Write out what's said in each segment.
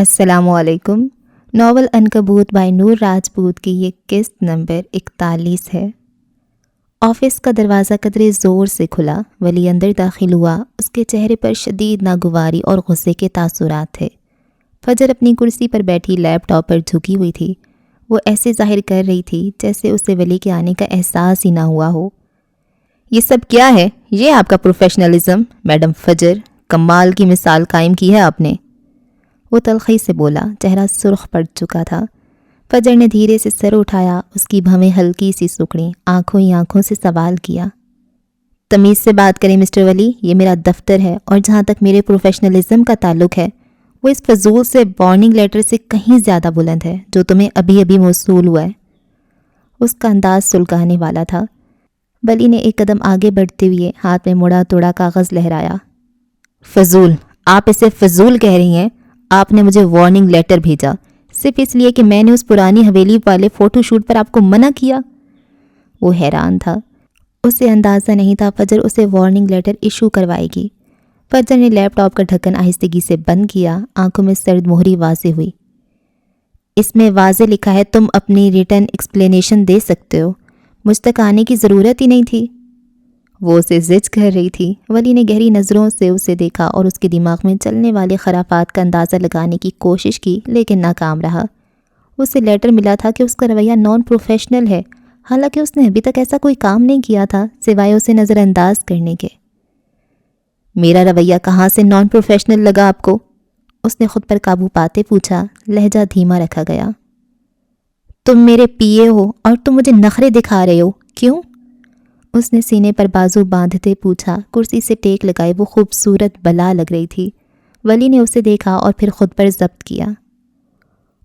السلام علیکم۔ Novel عنکبوت by نور راجپوت کی یہ قسط نمبر 41 ہے۔ آفس کا دروازہ قدرے زور سے کھلا۔ ولی اندر داخل ہوا۔ اس کے چہرے پر شدید ناگواری اور غصے کے تاثرات تھے۔ فجر اپنی کرسی پر بیٹھی لیپ ٹاپ پر جھکی ہوئی تھی۔ وہ ایسے ظاہر کر رہی تھی جیسے اسے ولی کے آنے کا احساس ہی نہ ہوا ہو۔ یہ سب کیا ہے؟ یہ آپ کا پروفیشنلزم؟ میڈم فجر، کمال کی مثال قائم کی ہے آپ نے۔ وہ تلخی سے بولا، چہرہ سرخ پڑ چکا تھا۔ فجر نے دھیرے سے سر اٹھایا، اس کی بھویں ہلکی سی سکڑیں، آنکھوں ہی آنکھوں سے سوال کیا۔ تمیز سے بات کریں مسٹر ولی، یہ میرا دفتر ہے، اور جہاں تک میرے پروفیشنلزم کا تعلق ہے وہ اس فضول سے وارننگ لیٹر سے کہیں زیادہ بلند ہے جو تمہیں ابھی ابھی موصول ہوا ہے۔ اس کا انداز سلگانے والا تھا۔ ولی نے ایک قدم آگے بڑھتے ہوئے ہاتھ میں مڑا توڑا کاغذ لہرایا۔ فضول؟ آپ اسے فضول کہہ رہی ہیں؟ آپ نے مجھے وارننگ لیٹر بھیجا صرف اس لیے کہ میں نے اس پرانی حویلی والے فوٹو شوٹ پر آپ کو منع کیا؟ وہ حیران تھا۔ اسے اندازہ نہیں تھا فجر اسے وارننگ لیٹر ایشو کروائے گی۔ فجر نے لیپ ٹاپ کا ڈھکن آہستگی سے بند کیا، آنکھوں میں سرد مہری واضح ہوئی۔ اس میں واضح لکھا ہے تم اپنی ریٹن ایکسپلینیشن دے سکتے ہو، مجھ تک آنے کی ضرورت ہی نہیں تھی۔ وہ اسے زج کر رہی تھی۔ ولی نے گہری نظروں سے اسے دیکھا اور اس کے دماغ میں چلنے والے خرافات کا اندازہ لگانے کی کوشش کی، لیکن ناکام رہا۔ اسے لیٹر ملا تھا کہ اس کا رویہ نان پروفیشنل ہے، حالانکہ اس نے ابھی تک ایسا کوئی کام نہیں کیا تھا سوائے اسے نظر انداز کرنے کے۔ میرا رویہ کہاں سے نان پروفیشنل لگا آپ کو؟ اس نے خود پر قابو پاتے پوچھا، لہجہ دھیما رکھا گیا۔ تم میرے پی اے ہو اور تم مجھے نخرے دکھا رہے ہو، کیوں؟ اس نے سینے پر بازو باندھتے پوچھا۔ کرسی سے ٹیک لگائے وہ خوبصورت بلا لگ رہی تھی۔ ولی نے اسے دیکھا اور پھر خود پر ضبط کیا۔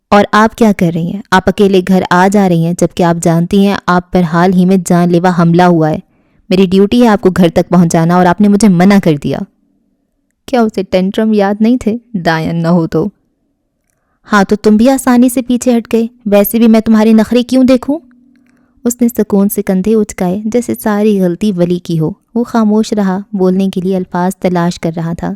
اور آپ کیا کر رہی ہیں؟ آپ اکیلے گھر آ جا رہی ہیں جبکہ آپ جانتی ہیں آپ پر حال ہی میں جان لیوا حملہ ہوا ہے۔ میری ڈیوٹی ہے آپ کو گھر تک پہنچانا اور آپ نے مجھے منع کر دیا۔ کیا اسے ٹینٹرم یاد نہیں تھے؟ دائن نہ ہو تو۔ ہاں تو تم بھی آسانی سے پیچھے ہٹ گئے، ویسے بھی میں تمہاری نخرے کیوں دیکھوں؟ اس نے سکون سے کندھے اچکائے جیسے ساری غلطی ولی کی ہو۔ وہ خاموش رہا، بولنے کے لیے الفاظ تلاش کر رہا تھا۔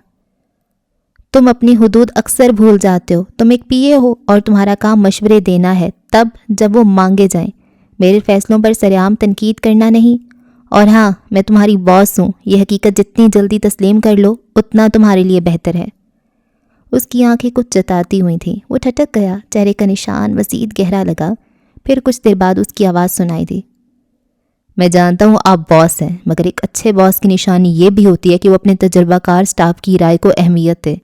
تم اپنی حدود اکثر بھول جاتے ہو۔ تم ایک پی اے ہو اور تمہارا کام مشورے دینا ہے تب جب وہ مانگے جائیں، میرے فیصلوں پر سرعام تنقید کرنا نہیں۔ اور ہاں، میں تمہاری باس ہوں، یہ حقیقت جتنی جلدی تسلیم کر لو اتنا تمہارے لیے بہتر ہے۔ اس کی آنکھیں کچھ جتاتی ہوئی تھیں۔ وہ ٹھٹک گیا، چہرے کا نشان مزید گہرا لگا۔ پھر کچھ دیر بعد اس کی آواز سنائی دی۔ میں جانتا ہوں آپ باس ہیں، مگر ایک اچھے باس کی نشانی یہ بھی ہوتی ہے کہ وہ اپنے تجربہ کار سٹاف کی رائے کو اہمیت دے،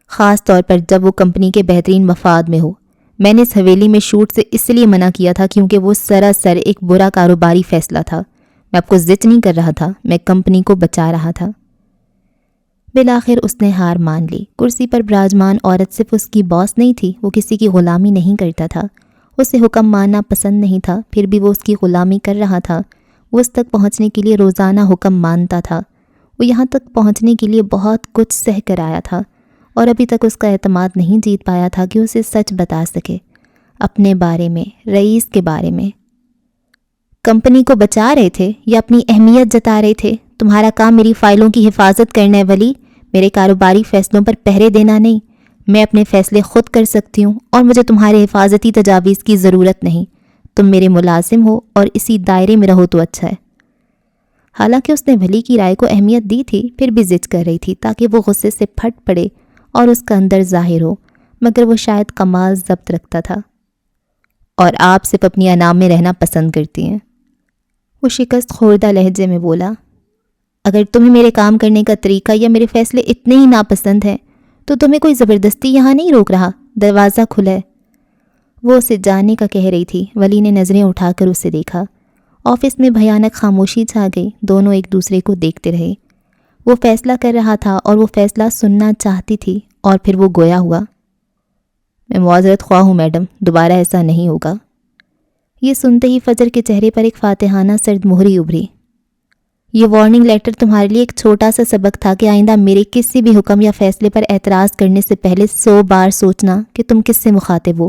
خاص طور پر جب وہ کمپنی کے بہترین مفاد میں ہو۔ میں نے اس حویلی میں شوٹ سے اس لیے منع کیا تھا کیونکہ وہ سراسر ایک برا کاروباری فیصلہ تھا۔ میں آپ کو زج نہیں کر رہا تھا، میں کمپنی کو بچا رہا تھا۔ بالآخر اس نے ہار مان لی۔ کرسی پر براجمان عورت صرف اس کی باس نہیں تھی، وہ کسی کی غلامی نہیں کرتا تھا۔ اسے حکم ماننا پسند نہیں تھا، پھر بھی وہ اس کی غلامی کر رہا تھا۔ وہ اس تک پہنچنے کے لیے روزانہ حکم مانتا تھا۔ وہ یہاں تک پہنچنے کے لیے بہت کچھ سہ کر آیا تھا، اور ابھی تک اس کا اعتماد نہیں جیت پایا تھا کہ اسے سچ بتا سکے، اپنے بارے میں، رئیس کے بارے میں۔ کمپنی کو بچا رہے تھے یا اپنی اہمیت جتا رہے تھے؟ تمہارا کام میری فائلوں کی حفاظت کرنا ہے ولی، میرے کاروباری فیصلوں پر پہرے دینا نہیں۔ میں اپنے فیصلے خود کر سکتی ہوں اور مجھے تمہارے حفاظتی تجاویز کی ضرورت نہیں۔ تم میرے ملازم ہو اور اسی دائرے میں رہو تو اچھا ہے۔ حالانکہ اس نے ولی کی رائے کو اہمیت دی تھی، پھر بھی ضد کر رہی تھی تاکہ وہ غصے سے پھٹ پڑے اور اس کا اندر ظاہر ہو، مگر وہ شاید کمال ضبط رکھتا تھا۔ اور آپ صرف اپنی انام میں رہنا پسند کرتی ہیں۔ وہ شکست خوردہ لہجے میں بولا، اگر تمہیں میرے کام کرنے کا طریقہ یا میرے فیصلے اتنے ہی ناپسند ہیں تو تمہیں کوئی زبردستی یہاں نہیں روک رہا، دروازہ کھلا ہے۔ وہ اسے جانے کا کہہ رہی تھی۔ ولی نے نظریں اٹھا کر اسے دیکھا۔ آفس میں بھیانک خاموشی چھا گئی، دونوں ایک دوسرے کو دیکھتے رہے۔ وہ فیصلہ کر رہا تھا اور وہ فیصلہ سننا چاہتی تھی، اور پھر وہ گویا ہوا۔ میں معذرت خواہ ہوں میڈم، دوبارہ ایسا نہیں ہوگا۔ یہ سنتے ہی فجر کے چہرے پر ایک فاتحانہ سرد مہری ابھری۔ یہ وارننگ لیٹر تمہارے لیے ایک چھوٹا سا سبق تھا کہ آئندہ میرے کسی بھی حکم یا فیصلے پر اعتراض کرنے سے پہلے 100 بار سوچنا کہ تم کس سے مخاطب ہو۔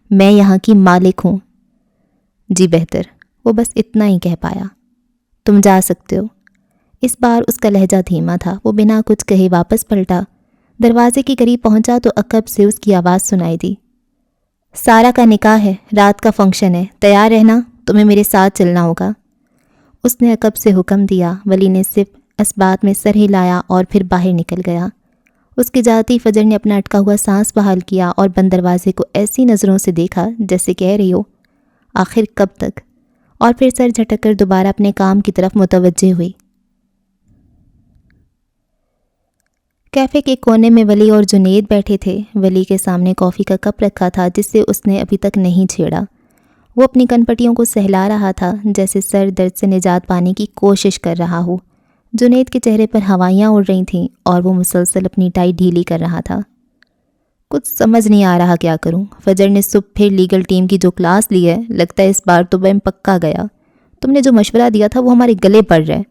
میں یہاں کی مالک ہوں۔ جی بہتر، وہ بس اتنا ہی کہہ پایا۔ تم جا سکتے ہو۔ اس بار اس کا لہجہ دھیما تھا۔ وہ بنا کچھ کہے واپس پلٹا۔ دروازے کے قریب پہنچا تو عقب سے اس کی آواز سنائی دی، سارا کا نکاح ہے، رات کا فنکشن ہے، تیار رہنا، تمہیں میرے ساتھ چلنا ہوگا۔ اس نے عقب سے حکم دیا۔ ولی نے صرف اسبات میں سر ہلایا اور پھر باہر نکل گیا۔ اس کے جاتی فجر نے اپنا اٹکا ہوا سانس بحال کیا اور بند دروازے کو ایسی نظروں سے دیکھا جیسے کہہ رہی ہو آخر کب تک، اور پھر سر جھٹک کر دوبارہ اپنے کام کی طرف متوجہ ہوئی۔ کیفے کے کونے میں ولی اور جنید بیٹھے تھے۔ ولی کے سامنے کافی کا کپ رکھا تھا جس سے اس نے ابھی تک نہیں چھیڑا۔ وہ اپنی کن پٹیوں کو سہلا رہا تھا جیسے سر درد سے نجات پانے کی کوشش کر رہا ہو۔ جنید کے چہرے پر ہوائیاں اڑ رہی تھیں اور وہ مسلسل اپنی ٹائی ڈھیلی کر رہا تھا۔ کچھ سمجھ نہیں آ رہا کیا کروں۔ فجر نے صبح پھر لیگل ٹیم کی جو کلاس لی ہے، لگتا ہے اس بار تو میں پکا گیا۔ تم نے جو مشورہ دیا تھا وہ ہمارے گلے پڑ رہا ہے۔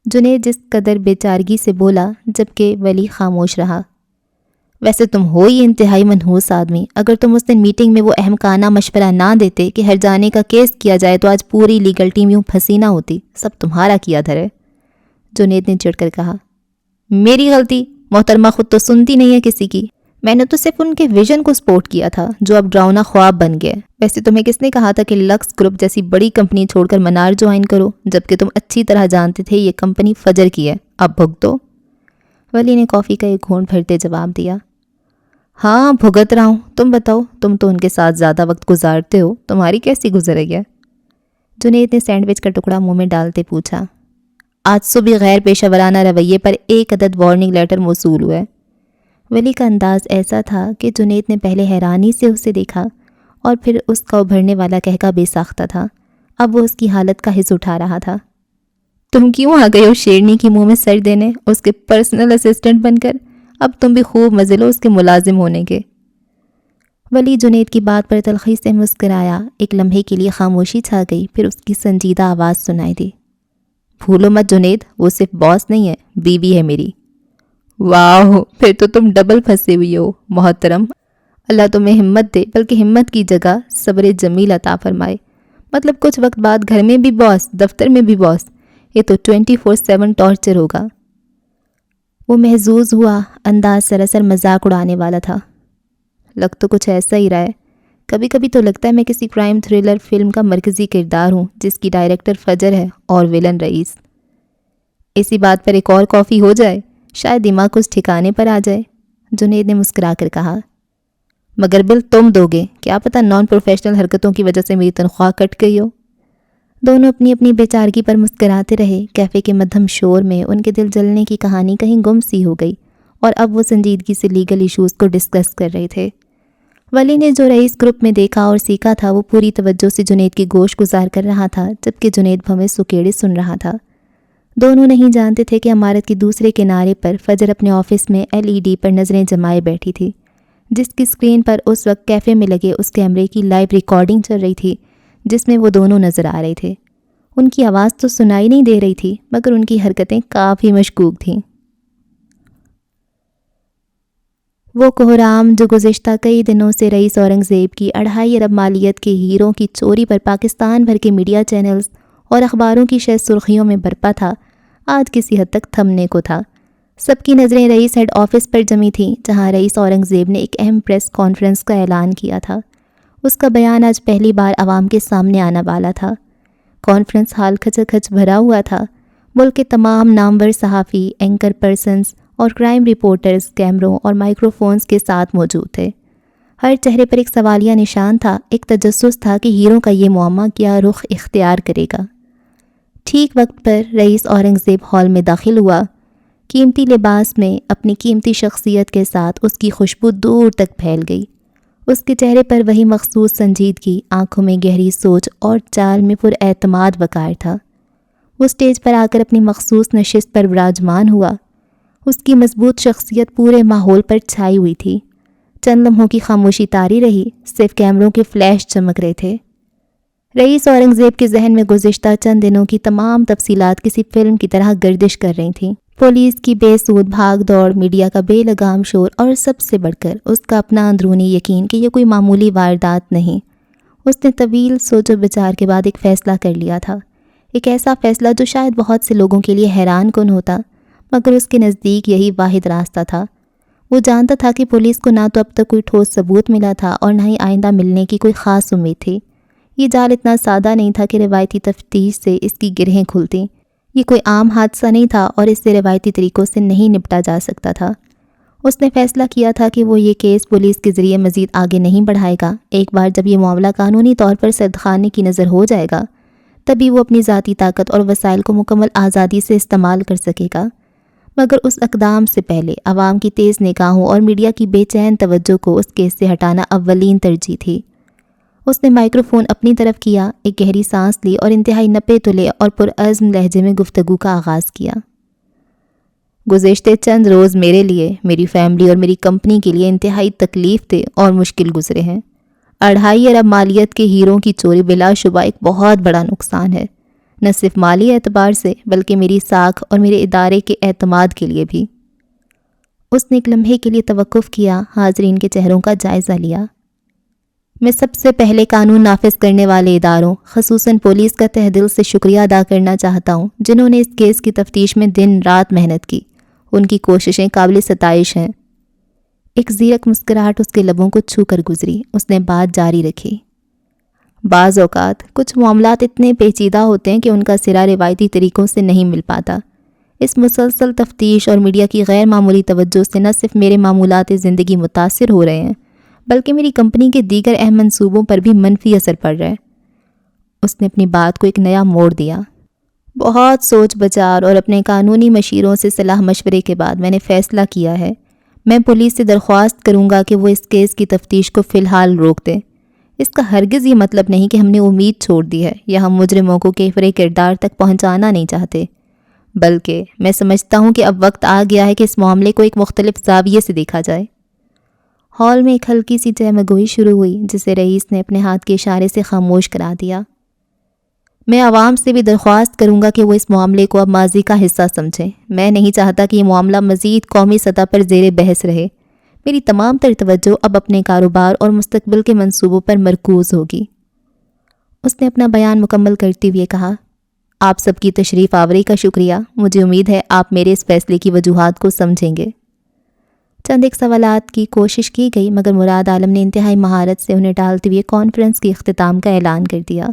جنید جس قدر بے چارگی سے بولا جبکہ ولی خاموش رہا۔ ویسے تم ہو ہی انتہائی منحوس آدمی۔ اگر تم اس دن میٹنگ میں وہ احمقانہ مشورہ نہ دیتے کہ ہر جانے کا کیس کیا جائے تو آج پوری لیگل ٹیم یوں پھنسی نہ ہوتی۔ سب تمہارا کیا دھر ہے۔ جنید نے چڑ کر کہا، میری غلطی؟ محترمہ خود تو سنتی نہیں ہے کسی کی۔ میں نے تو صرف ان کے ویژن کو سپورٹ کیا تھا جو اب ڈراؤنا خواب بن گیا۔ ویسے تمہیں کس نے کہا تھا کہ لکس گروپ جیسی بڑی کمپنی چھوڑ کر منار جوائن کرو، جبکہ تم اچھی طرح جانتے تھے یہ کمپنی فجر کی ہے؟ اب بھگتو۔ ولی نے کافی کا ایک گھونٹ بھرتے جواب دیا، ہاں بھگت رہا ہوں۔ تم بتاؤ، تم تو ان کے ساتھ زیادہ وقت گزارتے ہو، تمہاری کیسی گزر گیا؟ جنید نے سینڈوچ کا ٹکڑا منہ میں ڈالتے پوچھا۔ آج صبح غیر پیشہ ورانہ رویے پر 1 عدد وارننگ لیٹر موصول ہوا ہے۔ ولی کا انداز ایسا تھا کہ جنید نے پہلے حیرانی سے اسے دیکھا اور پھر اس کا ابھرنے والا کہکا بے ساختہ تھا۔ اب وہ اس کی حالت کا حص اٹھا رہا تھا۔ تم کیوں آ گئے ہو شیرنی کی منہ میں سر دینے، اس کے پرسنل اسسٹنٹ بن کر؟ اب تم بھی خوب مزے لو اس کے ملازم ہونے کے۔ ولی جنید کی بات پر تلخی سے مسکرایا۔ ایک لمحے کے لیے خاموشی چھا گئی، پھر اس کی سنجیدہ آواز سنائی دی، بھولو مت جنید، وہ صرف باس نہیں ہے، بیوی ہے میری۔ واہ، پھر تو تم ڈبل پھنسے ہوئی ہو محترم۔ اللہ تمہیں ہمت دے، بلکہ ہمت کی جگہ صبر جمیل عطا فرمائے۔ مطلب کچھ وقت بعد گھر میں بھی باس، دفتر میں بھی باس، یہ تو 24/7 ٹارچر ہوگا۔ وہ محظوظ ہوا، انداز سراسر مذاق اڑانے والا تھا۔ لگ تو کچھ ایسا ہی رہا ہے۔ کبھی کبھی تو لگتا ہے میں کسی کرائم تھرلر فلم کا مرکزی کردار ہوں جس کی ڈائریکٹر فجر ہے اور ویلن رئیس۔ اسی بات پر ایک اور کافی ہو جائے، شاید دماغ کچھ ٹھکانے پر آ جائے۔ جنید نے مسکرا کر کہا، مگر بل تم دو گے، کیا پتہ نان پروفیشنل حرکتوں کی وجہ سے میری تنخواہ کٹ گئی ہو۔ دونوں اپنی اپنی بے چارگی پر مسکراتے رہے۔ کیفے کے مدھم شور میں ان کے دل جلنے کی کہانی کہیں گم سی ہو گئی اور اب وہ سنجیدگی سے لیگل ایشوز کو ڈسکس کر رہے تھے۔ ولی نے جو رئیس گروپ میں دیکھا اور سیکھا تھا وہ پوری توجہ سے جنید کی گوش گزار کر رہا تھا، جبکہ جنید بھویں سکیڑے سن رہا تھا۔ دونوں نہیں جانتے تھے کہ عمارت کے دوسرے کنارے پر فجر اپنے آفس میں LED پر نظریں جمائے بیٹھی تھی، جس کی اسکرین پر اس وقت کیفے میں لگے اس کیمرے کی لائیو ریکارڈنگ چل رہی تھی جس میں وہ دونوں نظر آ رہے تھے۔ ان کی آواز تو سنائی نہیں دے رہی تھی، مگر ان کی حرکتیں کافی مشکوک تھیں۔ وہ کوہرام جو گزشتہ کئی دنوں سے رئیس اورنگزیب کی 2.5 ارب مالیت کے ہیروں کی چوری پر پاکستان بھر کے میڈیا چینلز اور اخباروں کی شہ سرخیوں میں برپا تھا، آج کسی حد تک تھمنے کو تھا۔ سب کی نظریں رئیس ہیڈ آفس پر جمی تھیں، جہاں رئیس اورنگزیب نے ایک اہم پریس کانفرنس کا اعلان کیا تھا۔ اس کا بیان آج پہلی بار عوام کے سامنے آنا والا تھا۔ کانفرنس ہال کھچا کھچ بھرا ہوا تھا۔ ملک کے تمام نامور صحافی، اینکر پرسنز اور کرائم رپورٹرز کیمروں اور مائکرو فونز کے ساتھ موجود تھے۔ ہر چہرے پر ایک سوالیہ نشان تھا، ایک تجسس تھا کہ ہیروں کا یہ معمہ کیا رخ اختیار کرے گا۔ ٹھیک وقت پر رئیس اورنگزیب ہال میں داخل ہوا۔ قیمتی لباس میں اپنی قیمتی شخصیت کے ساتھ اس کی خوشبو دور تک پھیل گئی۔ اس کے چہرے پر وہی مخصوص سنجیدگی، آنکھوں میں گہری سوچ اور چال میں پر اعتماد وقار تھا۔ وہ اسٹیج پر آ کر اپنی مخصوص نشست پر براجمان ہوا۔ اس کی مضبوط شخصیت پورے ماحول پر چھائی ہوئی تھی۔ چند لمحوں کی خاموشی طاری رہی، صرف کیمروں کے فلیش چمک رہے تھے۔ رئیس اورنگزیب کے ذہن میں گزشتہ چند دنوں کی تمام تفصیلات کسی فلم کی طرح گردش کر رہی تھیں۔ پولیس کی بے سود بھاگ دوڑ، میڈیا کا بے لگام شور اور سب سے بڑھ کر اس کا اپنا اندرونی یقین کہ یہ کوئی معمولی واردات نہیں۔ اس نے طویل سوچ و بچار کے بعد ایک فیصلہ کر لیا تھا، ایک ایسا فیصلہ جو شاید بہت سے لوگوں کے لیے حیران کن ہوتا، مگر اس کے نزدیک یہی واحد راستہ تھا۔ وہ جانتا تھا کہ پولیس کو نہ تو اب تک کوئی ٹھوس ثبوت ملا تھا اور نہ ہی آئندہ ملنے کی کوئی خاص امید تھی۔ یہ جال اتنا سادہ نہیں تھا کہ روایتی تفتیش سے اس کی گرہیں کھلتیں۔ یہ کوئی عام حادثہ نہیں تھا اور اس سے روایتی طریقوں سے نہیں نپٹا جا سکتا تھا۔ اس نے فیصلہ کیا تھا کہ وہ یہ کیس پولیس کے ذریعے مزید آگے نہیں بڑھائے گا۔ ایک بار جب یہ معاملہ قانونی طور پر سردخانے کی نظر ہو جائے گا، تبھی وہ اپنی ذاتی طاقت اور وسائل کو مکمل آزادی سے استعمال کر سکے گا۔ مگر اس اقدام سے پہلے عوام کی تیز نگاہوں اور میڈیا کی بے چین توجہ کو اس کیس سے ہٹانا اولین ترجیح تھی۔ اس نے مائکرو فون اپنی طرف کیا، ایک گہری سانس لی اور انتہائی نپے تلے اور پرعزم لہجے میں گفتگو کا آغاز کیا۔ گزشتہ چند روز میرے لیے، میری فیملی اور میری کمپنی کے لیے انتہائی تکلیف دہ اور مشکل گزرے ہیں۔ 2.5 ارب مالیت کے ہیروں کی چوری بلا شبہ ایک بہت بڑا نقصان ہے، نہ صرف مالی اعتبار سے بلکہ میری ساکھ اور میرے ادارے کے اعتماد کے لیے بھی۔ اس نے ایک لمحے کے لیے توقف کیا، حاضرین کے چہروں کا جائزہ لیا۔ میں سب سے پہلے قانون نافذ کرنے والے اداروں، خصوصاً پولیس کا تہ دل سے شکریہ ادا کرنا چاہتا ہوں، جنہوں نے اس کیس کی تفتیش میں دن رات محنت کی۔ ان کی کوششیں قابل ستائش ہیں۔ ایک زیرک مسکراہٹ اس کے لبوں کو چھو کر گزری۔ اس نے بات جاری رکھی۔ بعض اوقات کچھ معاملات اتنے پیچیدہ ہوتے ہیں کہ ان کا سرا روایتی طریقوں سے نہیں مل پاتا۔ اس مسلسل تفتیش اور میڈیا کی غیر معمولی توجہ سے نہ صرف میرے معمولات زندگی متاثر ہو رہے ہیں، بلکہ میری کمپنی کے دیگر اہم منصوبوں پر بھی منفی اثر پڑ رہا ہے۔ اس نے اپنی بات کو ایک نیا موڑ دیا۔ بہت سوچ بچار اور اپنے قانونی مشیروں سے صلاح مشورے کے بعد میں نے فیصلہ کیا ہے، میں پولیس سے درخواست کروں گا کہ وہ اس کیس کی تفتیش کو فی الحال روک دے۔ اس کا ہرگز یہ مطلب نہیں کہ ہم نے امید چھوڑ دی ہے یا ہم مجرموں کو کیفر کردار تک پہنچانا نہیں چاہتے، بلکہ میں سمجھتا ہوں کہ اب وقت آ گیا ہے کہ اس معاملے کو ایک مختلف زاویے سے دیکھا جائے۔ ہال میں ایک ہلکی سی چہمگوئی شروع ہوئی، جسے رئیس نے اپنے ہاتھ کے اشارے سے خاموش کرا دیا۔ میں عوام سے بھی درخواست کروں گا کہ وہ اس معاملے کو اب ماضی کا حصہ سمجھیں۔ میں نہیں چاہتا کہ یہ معاملہ مزید قومی سطح پر زیر بحث رہے۔ میری تمام تر توجہ اب اپنے کاروبار اور مستقبل کے منصوبوں پر مرکوز ہوگی۔ اس نے اپنا بیان مکمل کرتے ہوئے کہا، آپ سب کی تشریف آوری کا شکریہ۔ مجھے امید ہے آپ میرے اس فیصلے کی وجوہات کو سمجھیں گے۔ چند ایک سوالات کی کوشش کی گئی، مگر مراد عالم نے انتہائی مہارت سے انہیں ٹالتے ہوئے کانفرنس کے اختتام کا اعلان کر دیا۔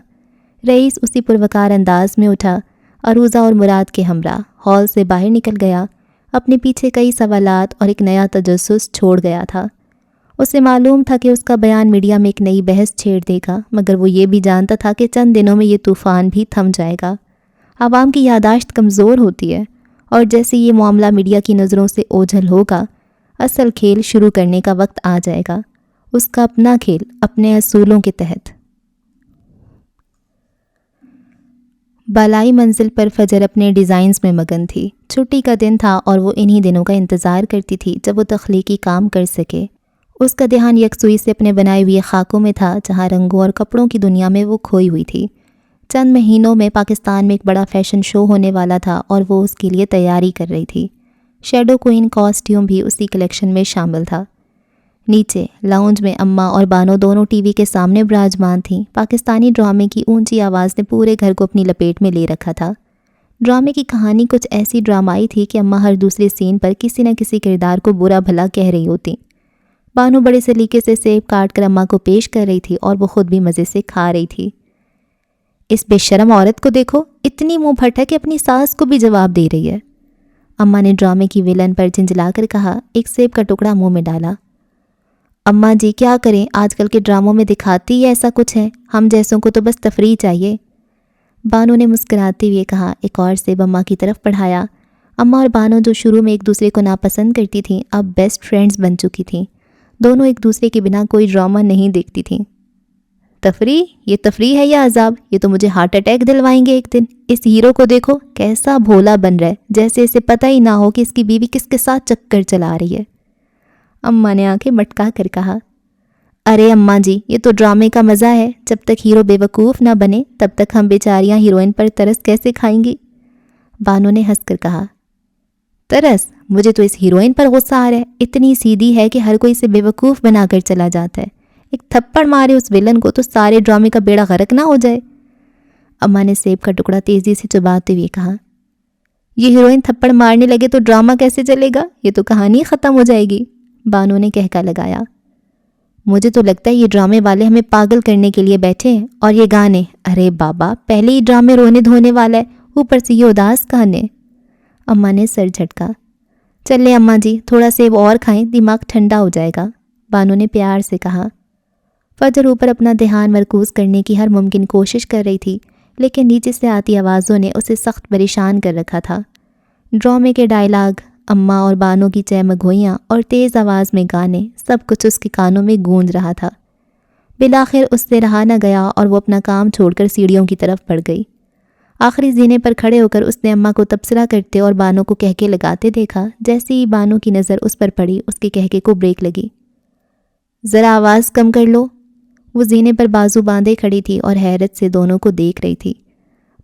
رئیس اسی پروقار انداز میں اٹھا، عروضہ اور مراد کے ہمراہ ہال سے باہر نکل گیا، اپنے پیچھے کئی سوالات اور ایک نیا تجسس چھوڑ گیا تھا۔ اسے معلوم تھا کہ اس کا بیان میڈیا میں ایک نئی بحث چھیڑ دے گا، مگر وہ یہ بھی جانتا تھا کہ چند دنوں میں یہ طوفان بھی تھم جائے گا۔ عوام کی یادداشت کمزور ہوتی ہے، اور جیسے یہ معاملہ میڈیا کی نظروں سے اوجھل ہوگا، اصل کھیل شروع کرنے کا وقت آ جائے گا، اس کا اپنا کھیل، اپنے اصولوں کے تحت۔ بالائی منزل پر فجر اپنے ڈیزائنز میں مگن تھی۔ چھٹی کا دن تھا اور وہ انہی دنوں کا انتظار کرتی تھی جب وہ تخلیقی کام کر سکے۔ اس کا دھیان یکسوئی سے اپنے بنائے ہوئے خاکوں میں تھا، جہاں رنگوں اور کپڑوں کی دنیا میں وہ کھوئی ہوئی تھی۔ چند مہینوں میں پاکستان میں ایک بڑا فیشن شو ہونے والا تھا اور وہ اس کے لیے تیاری کر رہی تھی۔ شیڈو کوئن کاسٹیوم بھی اسی کلیکشن میں شامل تھا۔ نیچے لاؤنج میں اماں اور بانو دونوں ٹی وی کے سامنے براجمان تھیں۔ پاکستانی ڈرامے کی اونچی آواز نے پورے گھر کو اپنی لپیٹ میں لے رکھا تھا۔ ڈرامے کی کہانی کچھ ایسی ڈرامائی تھی کہ اماں ہر دوسرے سین پر کسی نہ کسی کردار کو برا بھلا کہہ رہی ہوتی۔ بانو بڑے سلیقے سے سیب کاٹ کر اماں کو پیش کر رہی تھی اور وہ خود بھی مزے سے کھا رہی تھی۔ اس بے شرم عورت کو دیکھو، اتنی منہ پھٹ ہے کہ اپنی ساس کو بھی جواب دے رہی ہے، اماں نے ڈرامے کی ویلن پر جھنجھلا کر کہا۔ ایک سیب کا ٹکڑا منہ میں ڈالا۔ اماں جی کیا کریں، آج کل کے ڈراموں میں دکھاتی ہی ایسا کچھ ہے، ہم جیسوں کو تو بس تفریح چاہیے، بانو نے مسکراتے ہوئے کہا۔ ایک اور سیب اماں کی طرف بڑھایا۔ اماں اور بانو جو شروع میں ایک دوسرے کو ناپسند کرتی تھیں، اب بیسٹ فرینڈز بن چکی تھیں۔ دونوں ایک دوسرے کے بنا کوئی ڈرامہ نہیں دیکھتی تھیں۔ تفریح؟ یہ تفریح ہے یا عذاب؟ یہ تو مجھے ہارٹ اٹیک دلوائیں گے ایک دن۔ اس ہیرو کو دیکھو کیسا بھولا بن رہا ہے، جیسے اسے پتہ ہی نہ ہو کہ اس کی بیوی کس کے ساتھ چکر چلا رہی ہے، اماں نے آنکھیں مٹکا کر کہا۔ ارے اماں جی، یہ تو ڈرامے کا مزہ ہے، جب تک ہیرو بے وقوف نہ بنے تب تک ہم بیچاریاں ہیروئن پر ترس کیسے کھائیں گی، بانو نے ہنس کر کہا۔ ترس؟ مجھے تو اس ہیروئن پر غصہ آ رہا ہے، اتنی سیدھی ہے کہ ہر کوئی اسے بے وقوف بنا کر چلا جاتا ہے، ایک تھپڑ مارے اس ویلن کو تو سارے ڈرامے کا بیڑا غرق نہ ہو جائے، اماں نے سیب کا ٹکڑا تیزی سے چباتے ہوئے کہا۔ یہ ہیروئن تھپڑ مارنے لگے تو ڈرامہ کیسے چلے گا، یہ تو کہانی ختم ہو جائے گی، بانو نے کہکا لگایا۔ مجھے تو لگتا ہے یہ ڈرامے والے ہمیں پاگل کرنے کے لیے بیٹھے ہیں، اور یہ گانے، ارے بابا پہلے ہی ڈرامے رونے دھونے والا ہے، اوپر سے یہ اداس گانے۔ اماں نے سر جھٹکا۔ چلے اماں جی، تھوڑا سیب اور کھائیں، دماغ ٹھنڈا ہو جائے گا، بانو نے پیار سے کہا۔ فجر اوپر اپنا دھیان مرکوز کرنے کی ہر ممکن کوشش کر رہی تھی، لیکن نیچے سے آتی آوازوں نے اسے سخت پریشان کر رکھا تھا۔ ڈرامے کے ڈائلاگ، اماں اور بانو کی چہمگوئیاں اور تیز آواز میں گانے، سب کچھ اس کے کانوں میں گونج رہا تھا۔ بالآخر اس سے رہا نہ گیا اور وہ اپنا کام چھوڑ کر سیڑھیوں کی طرف بڑھ گئی۔ آخری زینے پر کھڑے ہو کر اس نے اماں کو تبصرہ کرتے اور بانو کو کہکے لگاتے دیکھا۔ جیسے ہی بانو کی نظر اس پر پڑی، اس کے کہکے کو بریک لگی۔ ذرا آواز کم کر لو۔ وہ زینے پر بازو باندھے کھڑی تھی اور حیرت سے دونوں کو دیکھ رہی تھی۔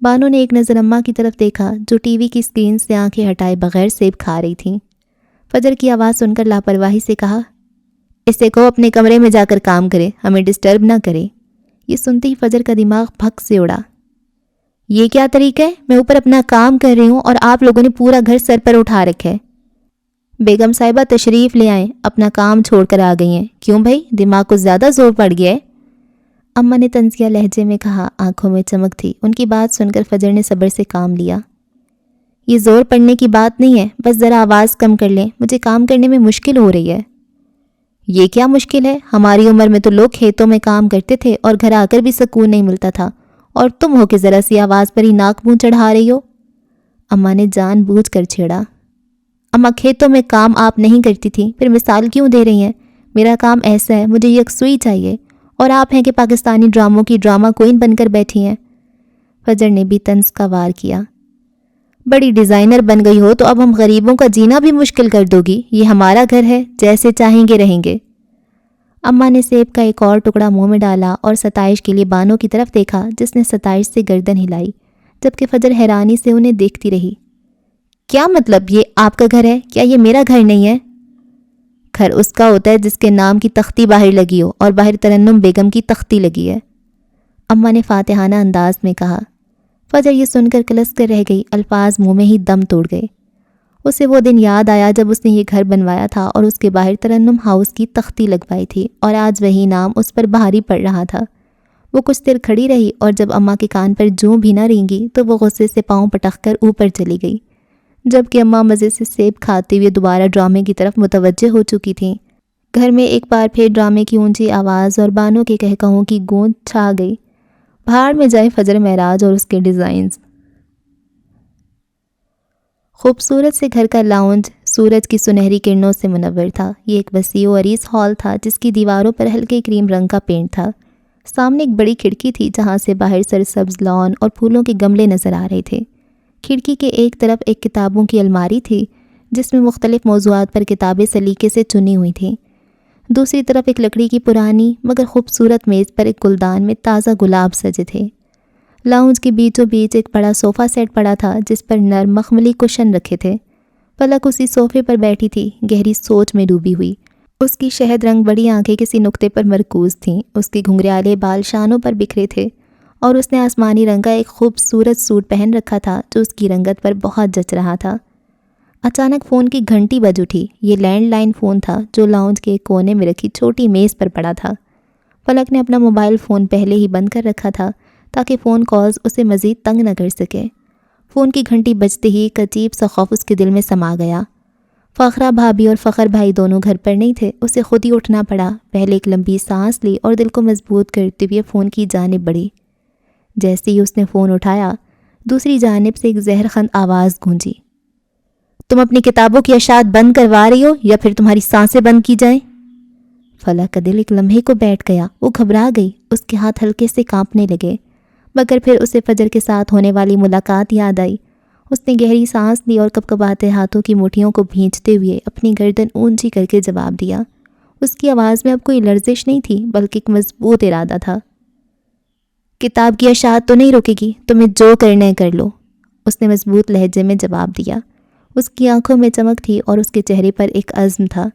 بانو نے ایک نظر اماں کی طرف دیکھا جو ٹی وی کی اسکرین سے آنکھیں ہٹائے بغیر سیب کھا رہی تھیں۔ فجر کی آواز سن کر لاپرواہی سے کہا، اسے کہو اپنے کمرے میں جا کر کام کرے، ہمیں ڈسٹرب نہ کرے۔ یہ سنتے ہی فجر کا دماغ پھک سے اڑا۔ یہ کیا طریقہ ہے؟ میں اوپر اپنا کام کر رہی ہوں اور آپ لوگوں نے پورا گھر سر پر اٹھا رکھا ہے۔ بیگم صاحبہ تشریف لے آئیں، اپنا کام چھوڑ کر آ گئی ہیں۔ کیوں بھائی، دماغ کو زیادہ زور پڑ گیا ہے؟ اماں نے طنزیہ لہجے میں کہا، آنکھوں میں چمک تھی۔ ان کی بات سن کر فجر نے صبر سے کام لیا۔ یہ زور پڑنے کی بات نہیں ہے، بس ذرا آواز کم کر لیں، مجھے کام کرنے میں مشکل ہو رہی ہے۔ یہ کیا مشکل ہے؟ ہماری عمر میں تو لوگ کھیتوں میں کام کرتے تھے اور گھر آ کر بھی سکون نہیں ملتا تھا، اور تم ہو کہ ذرا سی آواز پر ہی ناک منہ چڑھا رہی ہو۔ اماں نے جان بوجھ کر چھیڑا۔ اماں کھیتوں میں کام آپ نہیں کرتی تھی، پھر مثال کیوں دے رہی ہیں؟ میرا کام ایسا ہے، مجھے یکسوئی چاہیے، اور آپ ہیں کہ پاکستانی ڈراموں کی ڈرامہ کوئین بن کر بیٹھی ہیں۔ فجر نے بھی طنز کا وار کیا۔ بڑی ڈیزائنر بن گئی ہو تو اب ہم غریبوں کا جینا بھی مشکل کر دو گی؟ یہ ہمارا گھر ہے، جیسے چاہیں گے رہیں گے۔ اماں نے سیب کا ایک اور ٹکڑا منہ میں ڈالا اور ستائش کے لیے بانو کی طرف دیکھا، جس نے ستائش سے گردن ہلائی، جبکہ فجر حیرانی سے انہیں دیکھتی رہی۔ کیا مطلب؟ یہ آپ کا گھر ہے؟ کیا یہ میرا گھر نہیں ہے؟ گھر اس کا ہوتا ہے جس کے نام کی تختی باہر لگی ہو، اور باہر ترنم بیگم کی تختی لگی ہے، اماں نے فاتحانہ انداز میں کہا۔ فجر یہ سن کر کلس کر رہ گئی، الفاظ منہ میں ہی دم توڑ گئے۔ اسے وہ دن یاد آیا جب اس نے یہ گھر بنوایا تھا اور اس کے باہر ترنم ہاؤس کی تختی لگوائی تھی، اور آج وہی نام اس پر بھاری پڑ رہا تھا۔ وہ کچھ دیر کھڑی رہی، اور جب اماں کے کان پر جوں بھی نہ رینگی تو وہ غصے سے پاؤں پٹک کر اوپر چلی گئی، جبکہ اماں مزے سے سیب کھاتے ہوئے دوبارہ ڈرامے کی طرف متوجہ ہو چکی تھیں۔ گھر میں ایک بار پھر ڈرامے کی اونچی آواز اور بانو کے کہکہوں کی گونج چھا گئی۔ بہار میں جائے فجر معراج اور اس کے ڈیزائنز۔ خوبصورت سے گھر کا لاؤنج سورج کی سنہری کرنوں سے منور تھا۔ یہ ایک وسیع و عریض ہال تھا جس کی دیواروں پر ہلکے کریم رنگ کا پینٹ تھا۔ سامنے ایک بڑی کھڑکی تھی جہاں سے باہر سرسبز لان اور پھولوں کے گملے نظر آ رہے تھے۔ کھڑکی کے ایک طرف ایک کتابوں کی الماری تھی جس میں مختلف موضوعات پر کتابیں سلیقے سے چنی ہوئی تھیں۔ دوسری طرف ایک لکڑی کی پرانی مگر خوبصورت میز پر ایک گلدان میں تازہ گلاب سجے تھے۔ لاؤنج کے بیچوں بیچ ایک بڑا صوفہ سیٹ پڑا تھا جس پر نرم مخملی کشن رکھے تھے۔ پلک اسی صوفے پر بیٹھی تھی، گہری سوچ میں ڈوبی ہوئی۔ اس کی شہد رنگ بڑی آنکھیں کسی نقطے پر مرکوز تھیں، اس کے گھنگریالے بال شانوں پر بکھرے تھے، اور اس نے آسمانی رنگ کا ایک خوبصورت سوٹ پہن رکھا تھا جو اس کی رنگت پر بہت جچ رہا تھا۔ اچانک فون کی گھنٹی بج اٹھی۔ یہ لینڈ لائن فون تھا جو لاؤنج کے ایک کونے میں رکھی چھوٹی میز پر پڑا تھا۔ پلک نے اپنا موبائل فون پہلے ہی بند کر رکھا تھا تاکہ فون کالز اسے مزید تنگ نہ کر سکے۔ فون کی گھنٹی بجتے ہی ایک عجیب سا خوف اس کے دل میں سما گیا۔ فخرہ بھابھی اور فخر بھائی دونوں گھر پر نہیں تھے، اسے خود ہی اٹھنا پڑا۔ پہلے ایک لمبی سانس لی اور دل کو مضبوط کرتے ہوئے فون کی جانب بڑھی۔ جیسے ہی اس نے فون اٹھایا، دوسری جانب سے ایک زہرخند آواز گونجی، تم اپنی کتابوں کی اشاعت بند کروا رہی ہو یا پھر تمہاری سانسیں بند کی جائیں؟ فلک کا دل ایک لمحے کو بیٹھ گیا، وہ گھبرا گئی، اس کے ہاتھ ہلکے سے کانپنے لگے، مگر پھر اسے فجر کے ساتھ ہونے والی ملاقات یاد آئی۔ اس نے گہری سانس لی اور کپکپاتے ہاتھوں کی مٹھیوں کو بھینچتے ہوئے اپنی گردن اونچی کر کے جواب دیا۔ اس کی آواز میں اب کوئی لرزش نہیں تھی بلکہ ایک مضبوط ارادہ تھا۔ کتاب کی اشاعت تو نہیں روکے گی، تمہیں جو کرنا ہے کر لو، اس نے مضبوط لہجے میں جواب دیا۔ اس کی آنکھوں میں چمک تھی اور اس کے چہرے پر ایک عزم تھا۔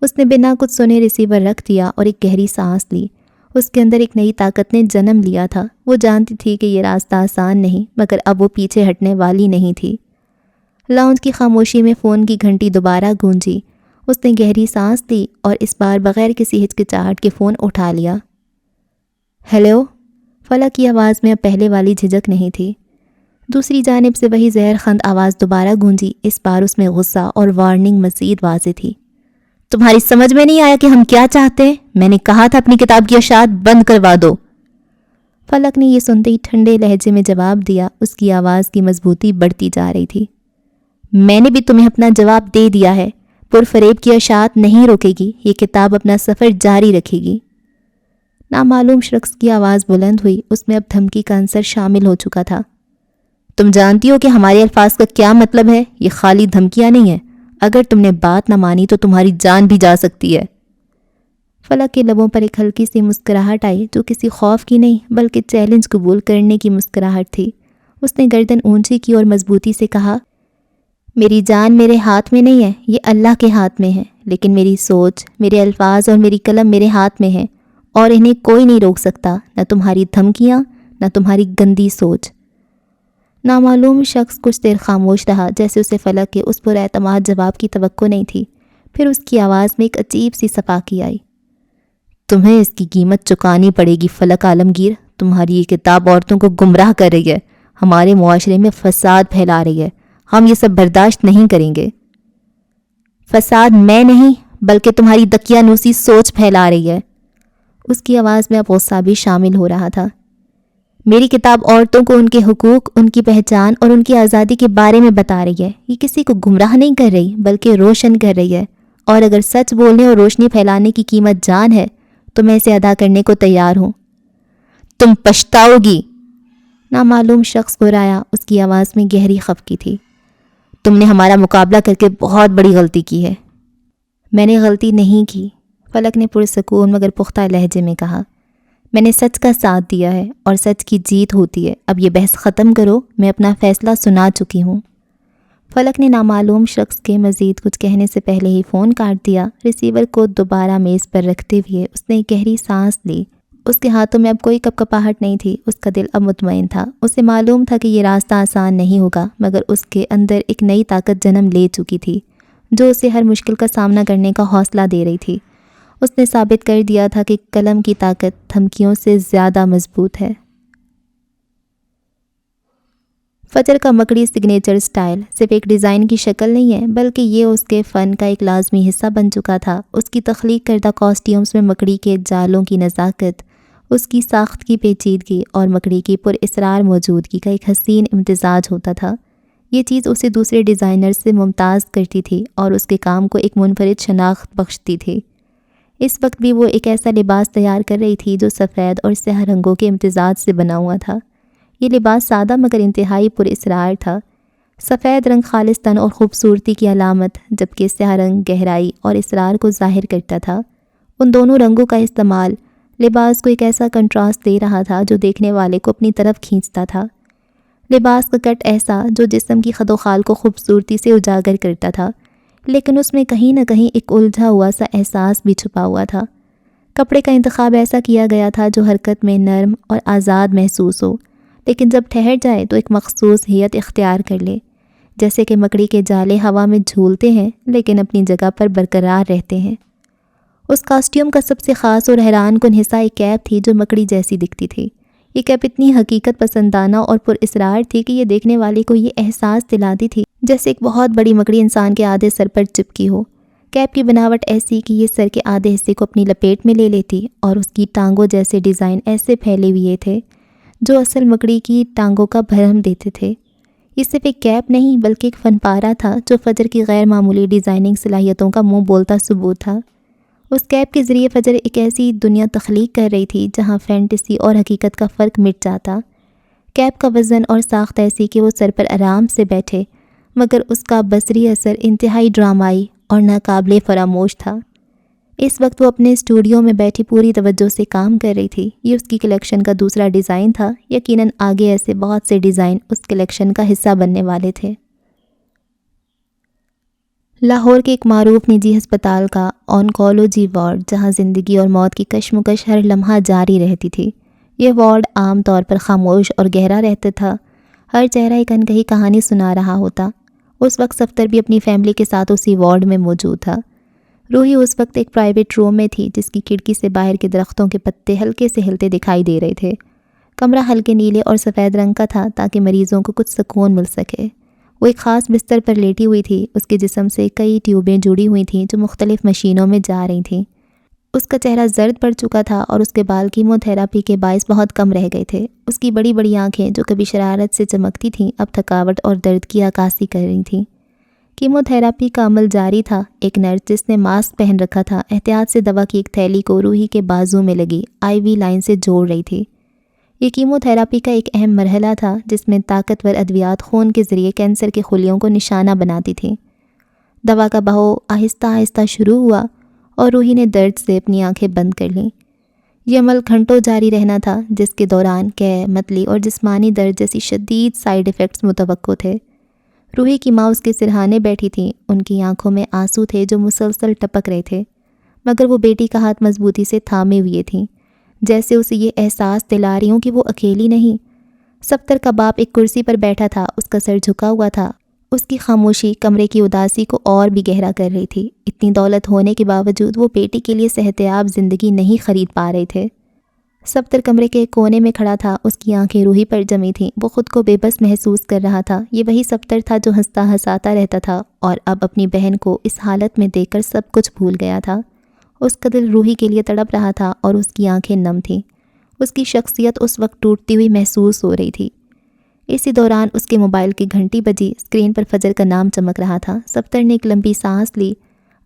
اس نے بنا کچھ سنے ریسیور رکھ دیا اور ایک گہری سانس لی۔ اس کے اندر ایک نئی طاقت نے جنم لیا تھا۔ وہ جانتی تھی کہ یہ راستہ آسان نہیں، مگر اب وہ پیچھے ہٹنے والی نہیں تھی۔ لاؤنج کی خاموشی میں فون کی گھنٹی دوبارہ گونجی اس نے گہری سانس لی اور اس بار بغیر کسی ہچکچاہٹ کے فون اٹھا لیا۔ ہیلو؟ فلک کی آواز میں اب پہلے والی جھجک نہیں تھی۔ دوسری جانب سے وہی زہر خند آواز دوبارہ گونجی، اس بار اس میں غصہ اور وارننگ مزید واضح تھی۔ تمہاری سمجھ میں نہیں آیا کہ ہم کیا چاہتے ہیں؟ میں نے کہا تھا اپنی کتاب کی اشاعت بند کروا دو۔ فلک نے یہ سنتے ہی ٹھنڈے لہجے میں جواب دیا، اس کی آواز کی مضبوطی بڑھتی جا رہی تھی۔ میں نے بھی تمہیں اپنا جواب دے دیا ہے، پرفریب کی اشاعت نہیں روکے گی، یہ کتاب اپنا سفر جاری رکھے گی۔ نامعلوم شخص کی آواز بلند ہوئی، اس میں اب دھمکی کا عنصر شامل ہو چکا تھا۔ تم جانتی ہو کہ ہمارے الفاظ کا کیا مطلب ہے؟ یہ خالی دھمکیاں نہیں ہیں، اگر تم نے بات نہ مانی تو تمہاری جان بھی جا سکتی ہے۔ فلک کے لبوں پر ایک ہلکی سی مسکراہٹ آئی جو کسی خوف کی نہیں بلکہ چیلنج قبول کرنے کی مسکراہٹ تھی۔ اس نے گردن اونچی کی اور مضبوطی سے کہا، میری جان میرے ہاتھ میں نہیں ہے، یہ اللہ کے ہاتھ میں ہے، لیکن میری سوچ، میرے الفاظ اور میری قلم میرے ہاتھ میں ہے، اور انہیں کوئی نہیں روک سکتا، نہ تمہاری دھمکیاں، نہ تمہاری گندی سوچ۔ نامعلوم شخص کچھ دیر خاموش رہا، جیسے اسے فلک کے اس پر اعتماد جواب کی توقع نہیں تھی۔ پھر اس کی آواز میں ایک عجیب سی صفاقی آئی۔ تمہیں اس کی قیمت چکانی پڑے گی فلک عالمگیر، تمہاری یہ کتاب عورتوں کو گمراہ کر رہی ہے، ہمارے معاشرے میں فساد پھیلا رہی ہے، ہم یہ سب برداشت نہیں کریں گے۔ فساد میں نہیں بلکہ تمہاری دقیانوسی سوچ پھیلا رہی ہے۔ اس کی آواز میں اب غصہ بھی شامل ہو رہا تھا۔ میری کتاب عورتوں کو ان کے حقوق، ان کی پہچان اور ان کی آزادی کے بارے میں بتا رہی ہے، یہ کسی کو گمراہ نہیں کر رہی بلکہ روشن کر رہی ہے، اور اگر سچ بولنے اور روشنی پھیلانے کی قیمت جان ہے تو میں اسے ادا کرنے کو تیار ہوں۔ تم پچھتاؤ گی، نامعلوم شخص گھرایا، اس کی آواز میں گہری خفگی تھی۔ تم نے ہمارا مقابلہ کر کے بہت بڑی غلطی کی ہے۔ میں نے غلطی نہیں کی، فلک نے پرسکون مگر پختہ لہجے میں کہا۔ میں نے سچ کا ساتھ دیا ہے اور سچ کی جیت ہوتی ہے، اب یہ بحث ختم کرو، میں اپنا فیصلہ سنا چکی ہوں۔ فلک نے نامعلوم شخص کے مزید کچھ کہنے سے پہلے ہی فون کاٹ دیا۔ ریسیور کو دوبارہ میز پر رکھتے ہوئے اس نے گہری سانس لی۔ اس کے ہاتھوں میں اب کوئی کپکپاہٹ نہیں تھی، اس کا دل اب مطمئن تھا۔ اسے معلوم تھا کہ یہ راستہ آسان نہیں ہوگا، مگر اس کے اندر ایک نئی طاقت جنم لے چکی تھی جو اسے ہر مشکل کا سامنا کرنے کا حوصلہ دے رہی تھی۔ اس نے ثابت کر دیا تھا کہ قلم کی طاقت دھمکیوں سے زیادہ مضبوط ہے۔ فجر کا مکڑی سگنیچر سٹائل صرف ایک ڈیزائن کی شکل نہیں ہے بلکہ یہ اس کے فن کا ایک لازمی حصہ بن چکا تھا۔ اس کی تخلیق کردہ کاسٹیومز میں مکڑی کے جالوں کی نزاکت، اس کی ساخت کی پیچیدگی اور مکڑی کی پر اسرار موجودگی کا ایک حسین امتزاج ہوتا تھا۔ یہ چیز اسے دوسرے ڈیزائنر سے ممتاز کرتی تھی اور اس کے کام کو ایک منفرد شناخت بخشتی تھی۔ اس وقت بھی وہ ایک ایسا لباس تیار کر رہی تھی جو سفید اور سیاہ رنگوں کے امتزاج سے بنا ہوا تھا۔ یہ لباس سادہ مگر انتہائی پر اسرار تھا۔ سفید رنگ خالصتاً اور خوبصورتی کی علامت، جبکہ سیاہ رنگ گہرائی اور اسرار کو ظاہر کرتا تھا۔ ان دونوں رنگوں کا استعمال لباس کو ایک ایسا کنٹراسٹ دے رہا تھا جو دیکھنے والے کو اپنی طرف کھینچتا تھا۔ لباس کا کٹ ایسا جو جسم کی خد و خال کو خوبصورتی سے اجاگر کرتا تھا، لیکن اس میں کہیں نہ کہیں ایک الجھا ہوا سا احساس بھی چھپا ہوا تھا۔ کپڑے کا انتخاب ایسا کیا گیا تھا جو حرکت میں نرم اور آزاد محسوس ہو، لیکن جب ٹھہر جائے تو ایک مخصوص ہیئت اختیار کر لے، جیسے کہ مکڑی کے جالے ہوا میں جھولتے ہیں لیکن اپنی جگہ پر برقرار رہتے ہیں۔ اس کاسٹیوم کا سب سے خاص اور حیران کن حصہ ایک کیپ تھی جو مکڑی جیسی دکھتی تھی۔ یہ کیپ اتنی حقیقت پسندانہ اور پر اسرار تھی کہ یہ دیکھنے والے کو یہ احساس دلاتی تھی جیسے ایک بہت بڑی مکڑی انسان کے آدھے سر پر چپکی ہو۔ کیپ کی بناوٹ ایسی کہ یہ سر کے آدھے حصے کو اپنی لپیٹ میں لے لیتی اور اس کی ٹانگوں جیسے ڈیزائن ایسے پھیلے ہوئے تھے جو اصل مکڑی کی ٹانگوں کا بھرم دیتے تھے۔ یہ صرف ایک کیپ نہیں بلکہ ایک فن پارہ تھا جو فجر کی غیر معمولی ڈیزائننگ صلاحیتوں کا منہ بولتا ثبوت تھا۔ اس کیپ کے ذریعے فجر ایک ایسی دنیا تخلیق کر رہی تھی جہاں فینٹیسی اور حقیقت کا فرق مٹ جاتا۔ کیپ کا وزن اور ساخت ایسی کہ وہ سر پر آرام سے بیٹھے، مگر اس کا بصری اثر انتہائی ڈرامائی اور ناقابل فراموش تھا۔ اس وقت وہ اپنے اسٹوڈیو میں بیٹھی پوری توجہ سے کام کر رہی تھی۔ یہ اس کی کلیکشن کا دوسرا ڈیزائن تھا، یقیناً آگے ایسے بہت سے ڈیزائن اس کلیکشن کا حصہ بننے والے تھے۔ لاہور کے ایک معروف نجی ہسپتال کا آنکولوجی وارڈ، جہاں زندگی اور موت کی کشمکش ہر لمحہ جاری رہتی تھی۔ یہ وارڈ عام طور پر خاموش اور گہرا رہتا تھا، ہر چہرہ ایک انکہی کہانی سنا رہا ہوتا۔ اس وقت صفدر بھی اپنی فیملی کے ساتھ اسی وارڈ میں موجود تھا۔ روحی اس وقت ایک پرائیویٹ روم میں تھی جس کی کھڑکی سے باہر کے درختوں کے پتے ہلکے سے ہلتے دکھائی دے رہے تھے۔ کمرہ ہلکے نیلے اور سفید رنگ کا تھا تاکہ مریضوں کو کچھ سکون مل سکے۔ وہ ایک خاص بستر پر لیٹی ہوئی تھی، اس کے جسم سے کئی ٹیوبیں جڑی ہوئی تھیں جو مختلف مشینوں میں جا رہی تھیں۔ اس کا چہرہ زرد پڑ چکا تھا اور اس کے بال کیمو تھراپی کے باعث بہت کم رہ گئے تھے۔ اس کی بڑی بڑی آنکھیں جو کبھی شرارت سے چمکتی تھیں اب تھکاوٹ اور درد کی عکاسی کر رہی تھیں۔ کیمو تھراپی کا عمل جاری تھا۔ ایک نرس جس نے ماسک پہن رکھا تھا احتیاط سے دوا کی ایک تھیلی کو روحی کے بازو میں لگی IV لائن سے جوڑ رہی تھی۔ یہ کیمو تھراپی کا ایک اہم مرحلہ تھا جس میں طاقتور ادویات خون کے ذریعے کینسر کے خلیوں کو نشانہ بناتی تھیں۔ دوا کا بہاؤ آہستہ آہستہ شروع ہوا اور روحی نے درد سے اپنی آنکھیں بند کر لیں۔ یہ عمل گھنٹوں جاری رہنا تھا جس کے دوران قے، متلی اور جسمانی درد جیسی شدید سائیڈ ایفیکٹس متوقع تھے۔ روحی کی ماں اس کے سرہانے بیٹھی تھیں، ان کی آنکھوں میں آنسو تھے جو مسلسل ٹپک رہے تھے، مگر وہ بیٹی کا ہاتھ مضبوطی سے تھامے ہوئے تھیں، جیسے اسے یہ احساس دلا رہی ہوں کہ وہ اکیلی نہیں۔ سفتر کا باپ ایک کرسی پر بیٹھا تھا، اس کا سر جھکا ہوا تھا۔ اس کی خاموشی کمرے کی اداسی کو اور بھی گہرا کر رہی تھی۔ اتنی دولت ہونے کے باوجود وہ بیٹی کے لیے صحتیاب زندگی نہیں خرید پا رہے تھے۔ سفتر کمرے کے کونے میں کھڑا تھا، اس کی آنکھیں روحی پر جمی تھیں۔ وہ خود کو بے بس محسوس کر رہا تھا۔ یہ وہی سفتر تھا جو ہنستا ہنساتا رہتا تھا اور اب اپنی بہن کو اس حالت میں دیکھ کر سب کچھ بھول گیا تھا۔ اس کا دل روحی کے لیے تڑپ رہا تھا اور اس کی آنکھیں نم تھیں۔ اس کی شخصیت اس وقت ٹوٹتی ہوئی محسوس ہو رہی تھی۔ اسی دوران اس کے موبائل کی گھنٹی بجی، اسکرین پر فجر کا نام چمک رہا تھا۔ سفتر نے ایک لمبی سانس لی،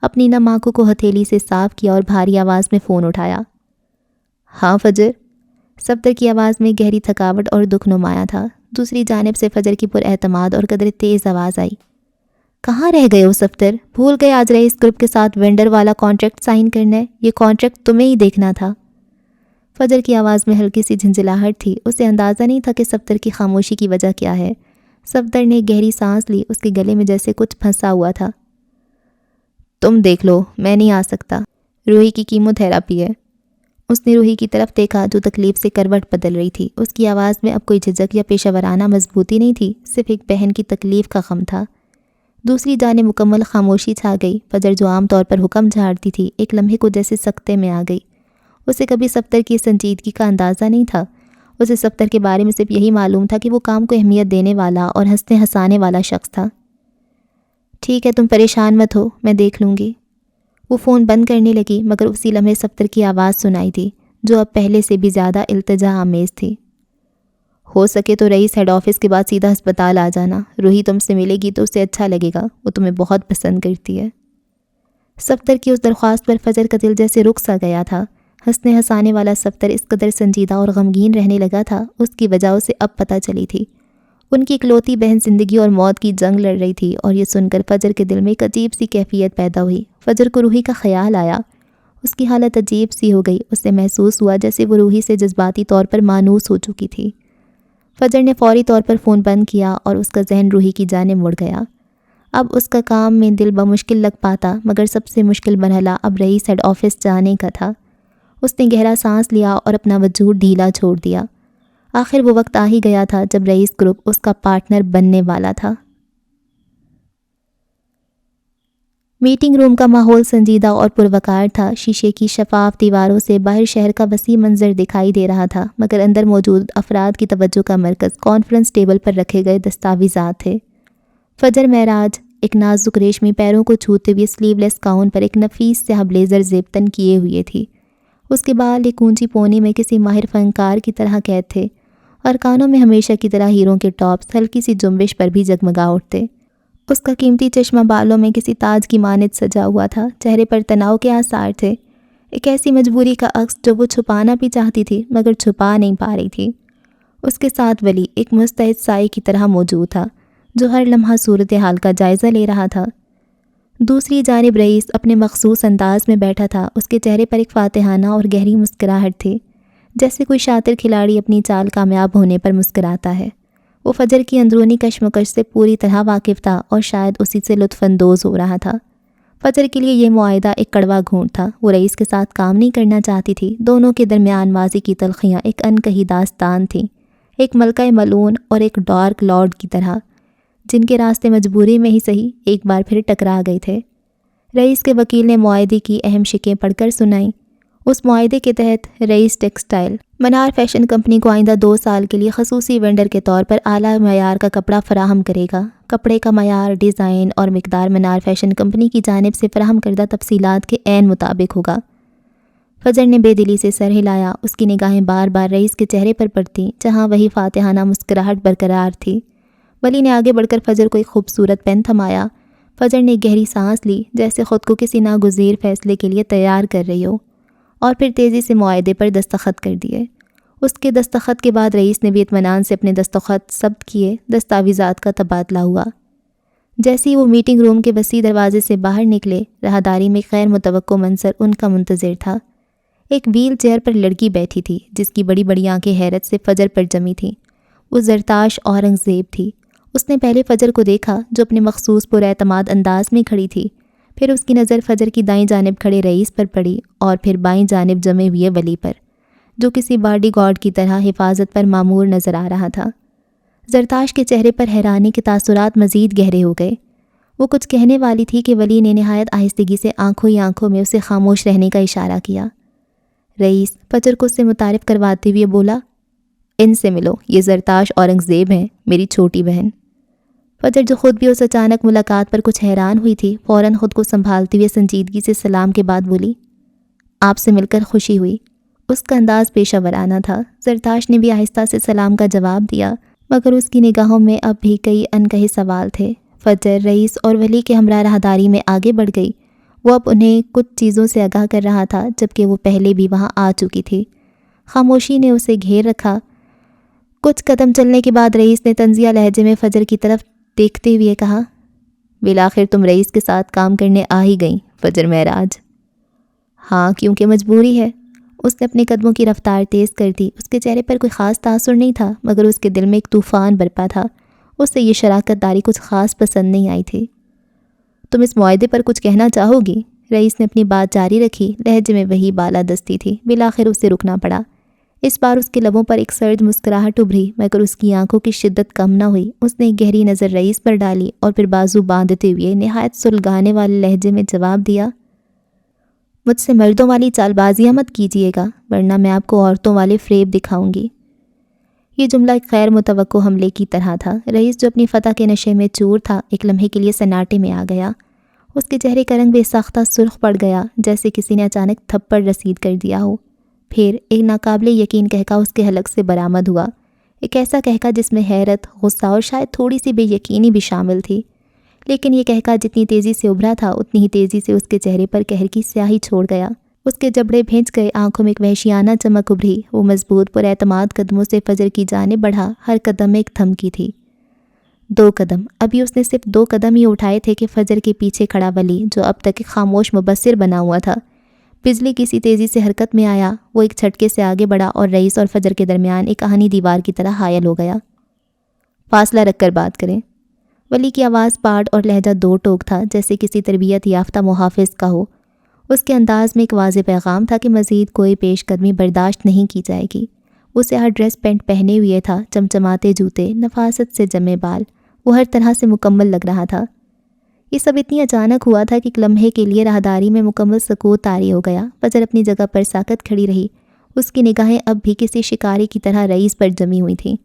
اپنی نم آنکھوں کو ہتھیلی سے صاف کیا اور بھاری آواز میں فون اٹھایا۔ ہاں فجر؟ سفتر کی آواز میں گہری تھکاوٹ اور دکھ نمایاں تھا۔ دوسری جانب سے فجر کی پر اعتماد اور قدر تیز آواز آئی۔ کہاں رہ گئے ہو سفتر؟ بھول گئے آج رئیس گروپ کے ساتھ وینڈر والا کانٹریکٹ سائن کرنا ہے؟ یہ کانٹریکٹ تمہیں ہی دیکھنا تھا۔ فجر کی آواز میں ہلکی سی جھنجھلاہٹ تھی۔ اسے اندازہ نہیں تھا کہ سفتر کی خاموشی کی وجہ کیا ہے۔ سفتر نے گہری سانس لی، اس کے گلے میں جیسے کچھ پھنسا ہوا تھا۔ تم دیکھ لو، میں نہیں آ سکتا، روحی کی کیمو تھراپی ہے۔ اس نے روحی کی طرف دیکھا جو تکلیف سے کروٹ بدل رہی تھی۔ اس کی آواز میں اب کوئی جھجک یا پیشہ ورانہ مضبوطی نہیں تھی، صرف ایک بہن کی تکلیف کا غم تھا۔ دوسری جانب مکمل خاموشی چھا گئی۔ فجر جو عام طور پر حکم جھاڑتی تھی ایک لمحے کو جیسے سکتے میں آ گئی۔ اسے کبھی سفتر کی سنجیدگی کا اندازہ نہیں تھا۔ اسے سفتر کے بارے میں صرف یہی معلوم تھا کہ وہ کام کو اہمیت دینے والا اور ہنسنے ہنسانے والا شخص تھا۔ ٹھیک ہے، تم پریشان مت ہو، میں دیکھ لوں گی۔ وہ فون بند کرنے لگی، مگر اسی لمحے سفتر کی آواز سنائی دی جو اب پہلے سے بھی زیادہ التجا آمیز تھی۔ ہو سکے تو رئیس ہیڈ آفس کے بعد سیدھا ہسپتال آ جانا، روحی تم سے ملے گی تو اسے اچھا لگے گا، وہ تمہیں بہت پسند کرتی ہے۔ سفتر کی اس درخواست پر فجر کا دل جیسے رک سا گیا تھا۔ ہنسنے ہنسانے والا سفتر اس قدر سنجیدہ اور غمگین رہنے لگا تھا، اس کی وجہ اسے اب پتہ چلی تھی۔ ان کی اکلوتی بہن زندگی اور موت کی جنگ لڑ رہی تھی اور یہ سن کر فجر کے دل میں ایک عجیب سی کیفیت پیدا ہوئی۔ فجر کو روحی کا خیال آیا، اس کی حالت عجیب سی ہو گئی۔ اسے محسوس ہوا جیسے وہ روحی سے جذباتی طور پر مانوس ہو چکی تھی۔ فجر نے فوری طور پر فون بند کیا اور اس کا ذہن روحی کی جانب مڑ گیا۔ اب اس کا کام میں دل بمشکل لگ پاتا، مگر سب سے مشکل مرحلہ اب رئیس ہیڈ آفس جانے کا تھا۔ اس نے گہرا سانس لیا اور اپنا وجود ڈھیلا چھوڑ دیا۔ آخر وہ وقت آ ہی گیا تھا جب رئیس گروپ اس کا پارٹنر بننے والا تھا۔ میٹنگ روم کا ماحول سنجیدہ اور پروقار تھا۔ شیشے کی شفاف دیواروں سے باہر شہر کا وسیع منظر دکھائی دے رہا تھا، مگر اندر موجود افراد کی توجہ کا مرکز کانفرنس ٹیبل پر رکھے گئے دستاویزات تھے۔ فجر معراج ایک نازک ریشمی پیروں کو چھوتے ہوئے سلیو لیس گاؤن پر ایک نفیس سیاہ بلیزر زیبتن کیے ہوئے تھی۔ اس کے بال ایک اونچی پونی میں کسی ماہر فنکار کی طرح قید تھے اور کانوں میں ہمیشہ کی طرح ہیروں کے ٹاپس ہلکی سی جنبش پر بھی جگمگا اٹھتے۔ اس کا قیمتی چشمہ بالوں میں کسی تاج کی مانند سجا ہوا تھا، چہرے پر تناؤ کے آثار تھے، ایک ایسی مجبوری کا عکس جو وہ چھپانا بھی چاہتی تھی مگر چھپا نہیں پا رہی تھی۔ اس کے ساتھ ولی ایک مستعد سائے کی طرح موجود تھا جو ہر لمحہ صورتحال کا جائزہ لے رہا تھا۔ دوسری جانب رئیس اپنے مخصوص انداز میں بیٹھا تھا، اس کے چہرے پر ایک فاتحانہ اور گہری مسکراہٹ تھی، جیسے کوئی شاطر کھلاڑی اپنی چال کامیاب ہونے پر مسکراتا ہے۔ وہ فجر کی اندرونی کشمکش سے پوری طرح واقف تھا اور شاید اسی سے لطف اندوز ہو رہا تھا۔ فجر کے لیے یہ معاہدہ ایک کڑوا گھونٹ تھا، وہ رئیس کے ساتھ کام نہیں کرنا چاہتی تھی۔ دونوں کے درمیان ماضی کی تلخیاں ایک انکہی داستان تھیں، ایک ملکہ ملعون اور ایک ڈارک لارڈ کی طرح، جن کے راستے مجبوری میں ہی صحیح ایک بار پھر ٹکرا گئے تھے۔ رئیس کے وکیل نے معاہدے کی اہم شقیں پڑھ کر سنائیں۔ اس معاہدے کے تحت رئیس ٹیکسٹائل منار فیشن کمپنی کو آئندہ 2 سال کے لیے خصوصی وینڈر کے طور پر اعلیٰ معیار کا کپڑا فراہم کرے گا۔ کپڑے کا معیار، ڈیزائن اور مقدار منار فیشن کمپنی کی جانب سے فراہم کردہ تفصیلات کے عین مطابق ہوگا۔ فجر نے بے دلی سے سر ہلایا۔ اس کی نگاہیں بار بار رئیس کے چہرے پر پڑتیں جہاں وہی فاتحانہ مسکراہٹ برقرار تھی۔ ولی نے آگے بڑھ کر فجر کو ایک خوبصورت پین تھمایا۔ فجر نے گہری سانس لی جیسے خود کو کسی ناگزیر فیصلے کے لیے تیار کر رہی ہو، اور پھر تیزی سے معاہدے پر دستخط کر دیے۔ اس کے دستخط کے بعد رئیس نے بھی اطمینان سے اپنے دستخط ثبت کیے۔ دستاویزات کا تبادلہ ہوا۔ جیسے ہی وہ میٹنگ روم کے وسیع دروازے سے باہر نکلے، راہداری میں غیر متوقع منظر ان کا منتظر تھا۔ ایک ویل چیئر پر لڑکی بیٹھی تھی جس کی بڑی بڑی آنکھیں حیرت سے فجر پر جمی تھیں۔ وہ زرتاش اورنگزیب تھی۔ اس نے پہلے فجر کو دیکھا جو اپنے مخصوص پراعتماد انداز میں کھڑی تھی، پھر اس کی نظر فجر کی دائیں جانب کھڑے رئیس پر پڑی اور پھر بائیں جانب جمے ہوئے ولی پر، جو کسی باڈی گارڈ کی طرح حفاظت پر مامور نظر آ رہا تھا۔ زرتاش کے چہرے پر حیرانی کے تاثرات مزید گہرے ہو گئے۔ وہ کچھ کہنے والی تھی کہ ولی نے نہایت آہستگی سے آنکھوں ہی آنکھوں میں اسے خاموش رہنے کا اشارہ کیا۔ رئیس فجر کو اس سے متعارف کرواتے ہوئے بولا، ان سے ملو، یہ زرتاش اورنگزیب ہیں، میری چھوٹی بہن۔ فجر جو خود بھی اس اچانک ملاقات پر کچھ حیران ہوئی تھی، فوراً خود کو سنبھالتے ہوئے سنجیدگی سے سلام کے بعد بولی، آپ سے مل کر خوشی ہوئی۔ اس کا انداز پیشہ ورانہ تھا۔ زرتاش نے بھی آہستہ سے سلام کا جواب دیا، مگر اس کی نگاہوں میں اب بھی کئی انکہے سوال تھے۔ فجر رئیس اور ولی کے ہمراہ راہداری میں آگے بڑھ گئی۔ وہ اب انہیں کچھ چیزوں سے آگاہ کر رہا تھا جبکہ وہ پہلے بھی وہاں آ چکی تھی۔ خاموشی نے اسے گھیر رکھا۔ کچھ قدم چلنے کے بعد رئیس نے طنزیہ لہجے میں فجر کی طرف دیکھتے ہوئے کہا، بالآخر تم رئیس کے ساتھ کام کرنے آ ہی گئیں فجر معراج۔ ہاں، کیونکہ مجبوری ہے۔ اس نے اپنے قدموں کی رفتار تیز کر دی۔ اس کے چہرے پر کوئی خاص تاثر نہیں تھا، مگر اس کے دل میں ایک طوفان برپا تھا۔ اس سے یہ شراکت داری کچھ خاص پسند نہیں آئی تھی۔ تم اس معاہدے پر کچھ کہنا چاہو گی؟ رئیس نے اپنی بات جاری رکھی۔ لہجے میں وہی بالادستی تھی۔ بالآخر اسے رکنا پڑا۔ اس بار اس کے لبوں پر ایک سرد مسکراہٹ ابھری، مگر اس کی آنکھوں کی شدت کم نہ ہوئی۔ اس نے ایک گہری نظر رئیس پر ڈالی اور پھر بازو باندھتے ہوئے نہایت سلگانے والے لہجے میں جواب دیا، مجھ سے مردوں والی چال بازیاں مت کیجیے گا، ورنہ میں آپ کو عورتوں والے فریب دکھاؤں گی۔ یہ جملہ ایک غیر متوقع حملے کی طرح تھا۔ رئیس جو اپنی فتح کے نشے میں چور تھا، ایک لمحے کے لیے سناٹے میں آ گیا۔ اس کے چہرے کا رنگ بے ساختہ سرخ پڑ گیا جیسے کسی نے اچانک تھپڑ رسید کر دیا ہو۔ پھر ایک ناقابل یقین کہکا اس کے حلق سے برآمد ہوا، ایک ایسا کہکا جس میں حیرت، غصہ اور شاید تھوڑی سی بے یقینی بھی شامل تھی۔ لیکن یہ کہکا جتنی تیزی سے ابھرا تھا اتنی ہی تیزی سے اس کے چہرے پر قہر کی سیاہی چھوڑ گیا۔ اس کے جبڑے بھینچ گئے، آنکھوں میں ایک وحشیانہ چمک ابھری۔ وہ مضبوط پراعتماد قدموں سے فجر کی جانب بڑھا۔ ہر قدم میں ایک دھمکی تھی۔ 2 قدم، ابھی اس نے صرف 2 قدم ہی اٹھائے تھے کہ فجر کے پیچھے کھڑا ولی، جو اب تک ایک خاموش مبصر بنا ہوا تھا، بجلی کسی تیزی سے حرکت میں آیا۔ وہ ایک جھٹکے سے آگے بڑھا اور رئیس اور فجر کے درمیان ایک آہنی دیوار کی طرح حائل ہو گیا۔ فاصلہ رکھ کر بات کریں۔ ولی کی آواز پاٹ اور لہجہ 2 ٹوک تھا، جیسے کسی تربیت یافتہ محافظ کا ہو۔ اس کے انداز میں ایک واضح پیغام تھا کہ مزید کوئی پیش قدمی برداشت نہیں کی جائے گی۔ وہ سیاہ ڈریس پینٹ پہنے ہوئے تھا، چمچماتے جوتے، نفاست سے جمے بال۔ وہ ہر طرح سے مکمل لگ رہا تھا۔ یہ سب اتنی اچانک ہوا تھا کہ ایک لمحے کے لیے راہداری میں مکمل سکوت طاری ہو گیا۔ فجر اپنی جگہ پر ساکت کھڑی رہی۔ اس کی نگاہیں اب بھی کسی شکاری کی طرح رئیس پر جمی ہوئی تھیں۔